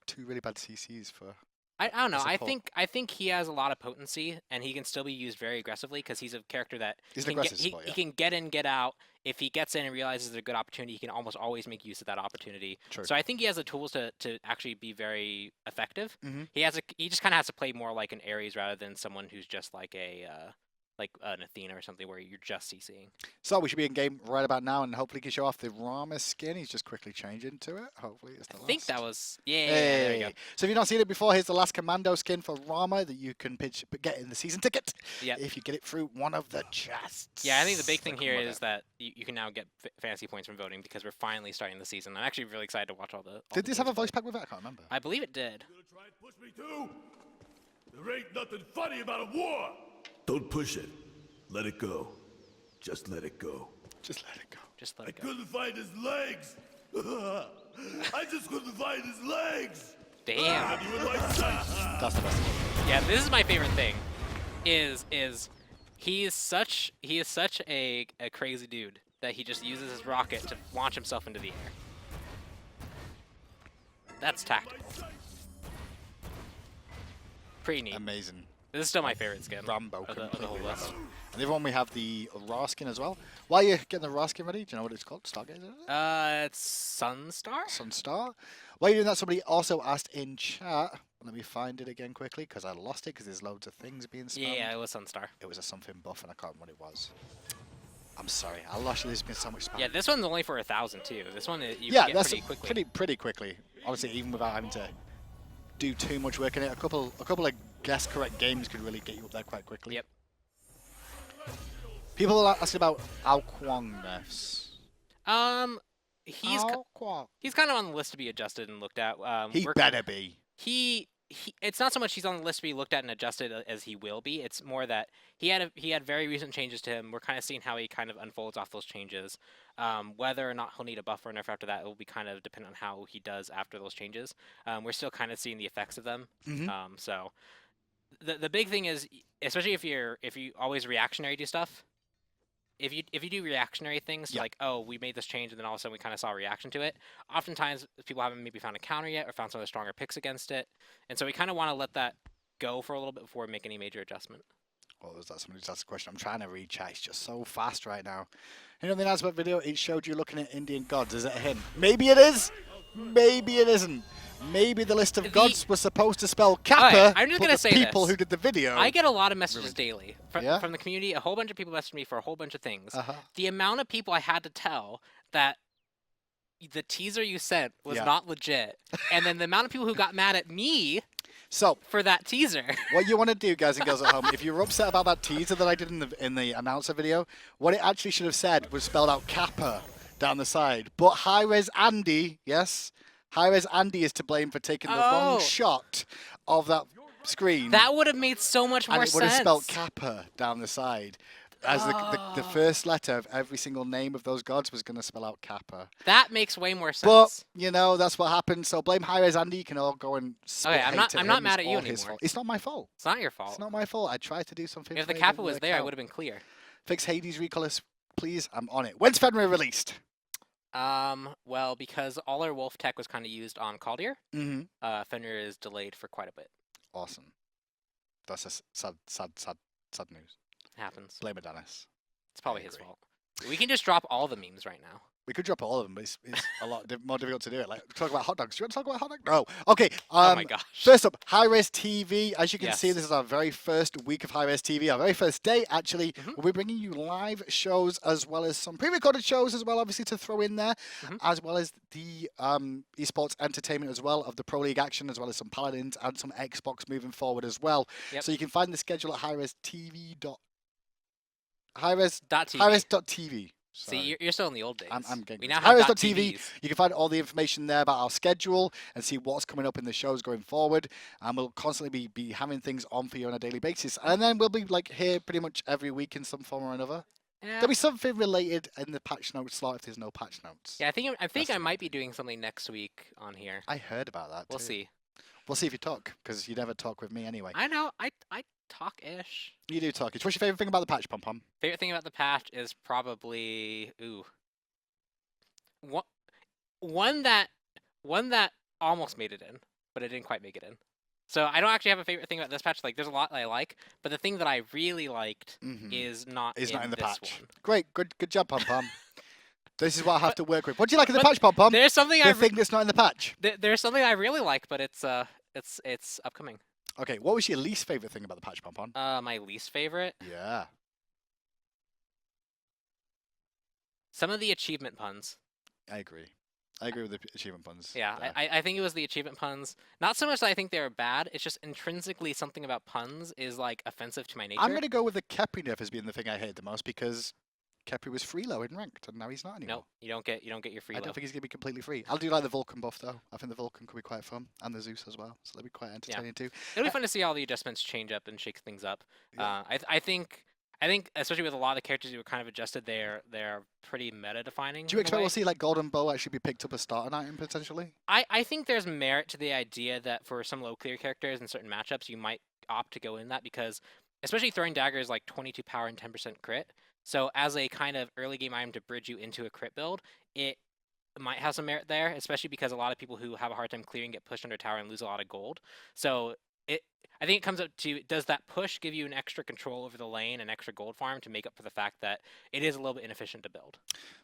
2 really bad CCs for. I don't know. I think he has a lot of potency, and he can still be used very aggressively because he's a character that he can get in, get out. If he gets in and realizes there's a good opportunity, he can almost always make use of that opportunity. True. So I think he has the tools to actually be very effective. He just kind of has to play more like an Ares rather than someone who's just like an Athena or something where you're just CCing. So we should be in game right about now, and hopefully he can show off the Rama skin. He's just quickly changing to it. Hopefully it's the last. I think that was Hey. There you go. So if you've not seen it before, here's the last commando skin for Rama that you can get in the season ticket. Yep. If you get it through one of the chests. Yeah, I think the big thing here is that you can now get fantasy points from voting because we're finally starting the season. I'm actually really excited to watch all the. Did this have a voice pack with it? I can't remember. I believe it did. You gonna try and push me too? There ain't nothing funny about a war. Don't push it. Let it go. Just let it go. Just let it go. Just let it go. I couldn't find his legs. I just couldn't find his legs. Damn. That's the best. Yeah, this is my favorite thing. He is such a crazy dude that he just uses his rocket to launch himself into the air. That's tactical. Pretty neat. Amazing. This is still my favorite skin. Rambo of the whole list. And the other one we have the raw skin as well. While you're getting the raw skin ready, do you know what it's called? Stargazer? It's Sunstar? Sunstar. While you're doing that, somebody also asked in chat. Let me find it again quickly because I lost it because there's loads of things being spammed. Yeah, it was Sunstar. It was a something buff and I can't remember what it was. I'm sorry. I lost it. There's been so much spam. Yeah, this one's only for 1,000 too. This one you get pretty quickly. Pretty quickly. Honestly, even without having to do too much work in it, a couple of guess correct games could really get you up there quite quickly. Yep. People are asking about Alquang nerfs. He's kind of on the list to be adjusted and looked at. He better be. It's not so much he's on the list to be looked at and adjusted as he will be. It's more that he had very recent changes to him. We're kind of seeing how he kind of unfolds off those changes. Whether or not he'll need a buff or nerf after that, it will be kind of dependent on how he does after those changes. We're still kind of seeing the effects of them. So the big thing is, especially if you always reactionary do stuff. If you do reactionary things, like, oh, we made this change and then all of a sudden we kind of saw a reaction to it, oftentimes people haven't maybe found a counter yet or found some of the stronger picks against it. And so we kind of want to let that go for a little bit before we make any major adjustment. Oh, was that somebody just asked a question? I'm trying to read chat. It's just so fast right now. You know the announcement video, it showed you looking at Indian gods. Is it a hint? Maybe it is. Maybe it isn't. maybe the list of gods was supposed to spell Kappa, right, I'm just but gonna the say people this. who did the video... I get a lot of messages daily Yeah? from the community. A whole bunch of people message me for a whole bunch of things. Uh-huh. The amount of people I had to tell that the teaser you sent was not legit, and then the amount of people who got mad at me for that teaser. What you want to do, guys and girls at home, if you're upset about that teaser that I did in the announcer video, what it actually should have said was spelled out Kappa down the side. But Hi-Rez Andy, yes, Hi-Rez Andy is to blame for taking the wrong shot of that screen. That would have made so much more sense. And it would have spelled Kappa down the side. As the first letter of every single name of those gods was going to spell out Kappa. That makes way more sense. But, you know, that's what happened. So blame Hi-Rez Andy. You can all go and spit I'm not mad at you anymore. It's not my fault. It's not your fault. It's not my fault. I tried to do something. If the Kappa was there, I would have been clear. Fix Hades recolors, please. I'm on it. When's Fenrir released? Well, because all our wolf tech was kind of used on Kaldir, Fenrir is delayed for quite a bit. Awesome. That's a sad news. It happens. Blame Adonis. It's probably his fault. We can just drop all the memes right now. We could drop all of them, but it's a lot more difficult to do it. Like, talk about hot dogs. Do you want to talk about hot dogs? No. Okay. Oh my gosh. First up, Hi-Rez TV. As you can see, this is our very first week of Hi-Rez TV. Our very first day, actually. We'll be bringing you live shows as well as some pre-recorded shows as well, obviously, to throw in there, as well as the esports entertainment as well of the Pro League action, as well as some Paladins and some Xbox moving forward as well. So you can find the schedule at Hi-Rez.tv. See, you're still in the old days. I'm getting we now have Hi-Rez.tv. You can find all the information there about our schedule and see what's coming up in the shows going forward. And we'll constantly be having things on for you on a daily basis. And then we'll be like here pretty much every week in some form or another. Yeah. There'll be something related in the patch notes slot if there's no patch notes. Yeah, I think I might be doing something next week on here. I heard about that. We'll see. We'll see if you talk, because you never talk with me anyway. I know. I talk-ish. You do talk-ish. What's your favorite thing about the patch, Pon Pon? Favorite thing about the patch is probably one that almost made it in, but it didn't quite make it in. So I don't actually have a favorite thing about this patch. Like, there's a lot that I like, but the thing that I really liked is not in the patch. One. Great, good job, Pon Pon. This is what I have to work with. What do you like in the patch, Pon Pon? There's something the thing that's not in the patch. There's something I really like, but it's upcoming. Okay, what was your least favorite thing about the patch, Pon Pon? My least favorite? Yeah. Some of the achievement puns. I agree. I agree with the achievement puns. Yeah, I think it was the achievement puns. Not so much that I think they were bad, it's just intrinsically something about puns is, like, offensive to my nature. I'm going to go with the Capri Nerf as being the thing I hate the most, because Capri was free low in ranked, and now he's not anymore. No, you don't get your free low. I don't think he's going to be completely free. I'll do like the Vulcan buff though. I think the Vulcan could be quite fun, and the Zeus as well, so that'll be quite entertaining too. It'll be fun to see all the adjustments change up and shake things up. Yeah. I think especially with a lot of the characters who were kind of adjusted, they're pretty meta defining. Do you expect we'll see like Golden Bow actually be picked up as starting item potentially? I think there's merit to the idea that for some low clear characters in certain matchups, you might opt to go in that, because especially throwing dagger is like 22 power and 10% crit. So as a kind of early game item to bridge you into a crit build, it might have some merit there, especially because a lot of people who have a hard time clearing get pushed under tower and lose a lot of gold. So I think it comes up to, does that push give you an extra control over the lane and extra gold farm to make up for the fact that it is a little bit inefficient to build?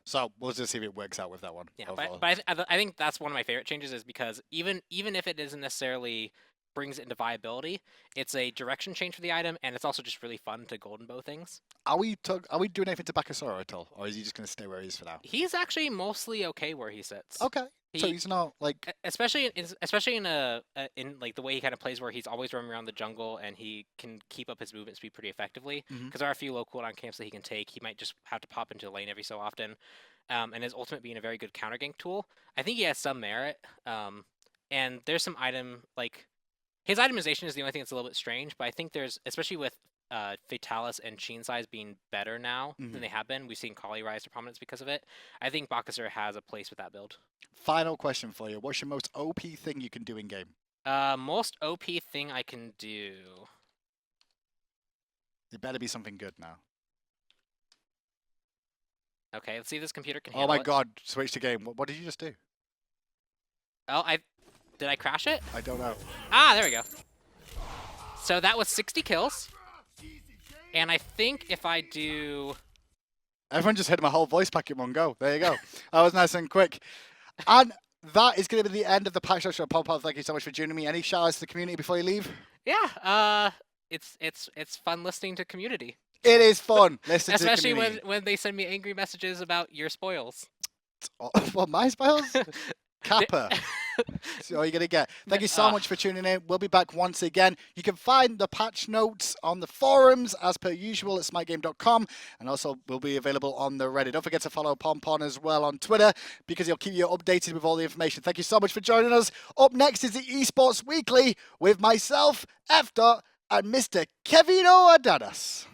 So we'll just see if it works out with that one. Yeah, but I think that's one of my favorite changes, is because even if it isn't necessarily brings it into viability, it's a direction change for the item, and it's also just really fun to golden bow things. Are we doing anything to Bakasura at all, or is he just going to stay where he is for now? He's actually mostly okay where he sits. Okay. So he's not like, especially in like the way he kind of plays, where he's always roaming around the jungle and he can keep up his movement speed pretty effectively. Because there are a few low cooldown camps that he can take. He might just have to pop into a lane every so often, and his ultimate being a very good counter gank tool. I think he has some merit, and there's some item like his itemization is the only thing that's a little bit strange. But I think there's, especially with Fatalis and Sheen size being better now than they have been. We've seen Kali rise to prominence because of it. I think Bakasura has a place with that build. Final question for you. What's your most OP thing you can do in game? Most OP thing I can do. It better be something good now. Okay, let's see if this computer can handle it. Oh my god, switch to game. What did you just do? Oh, did I crash it? I don't know. Ah, there we go. So that was 60 kills. And I think if I do... Everyone just hit my whole voice pack in one go. There you go. That was nice and quick. And that is going to be the end of the Patch Notes show. Pon Pon, thank you so much for joining me. Any shout-outs to the community before you leave? Yeah, it's fun listening to community. It is fun listening to Especially community. when they send me angry messages about your spoils. What, my spoils? Kappa. That's all you're going to get. Thank you so much for tuning in. We'll be back once again. You can find the patch notes on the forums as per usual at smitegame.com, and also will be available on the Reddit. Don't forget to follow Pon Pon as well on Twitter because he'll keep you updated with all the information. Thank you so much for joining us. Up next is the Esports Weekly with myself, F. and Mr. Kevin O'Adadas.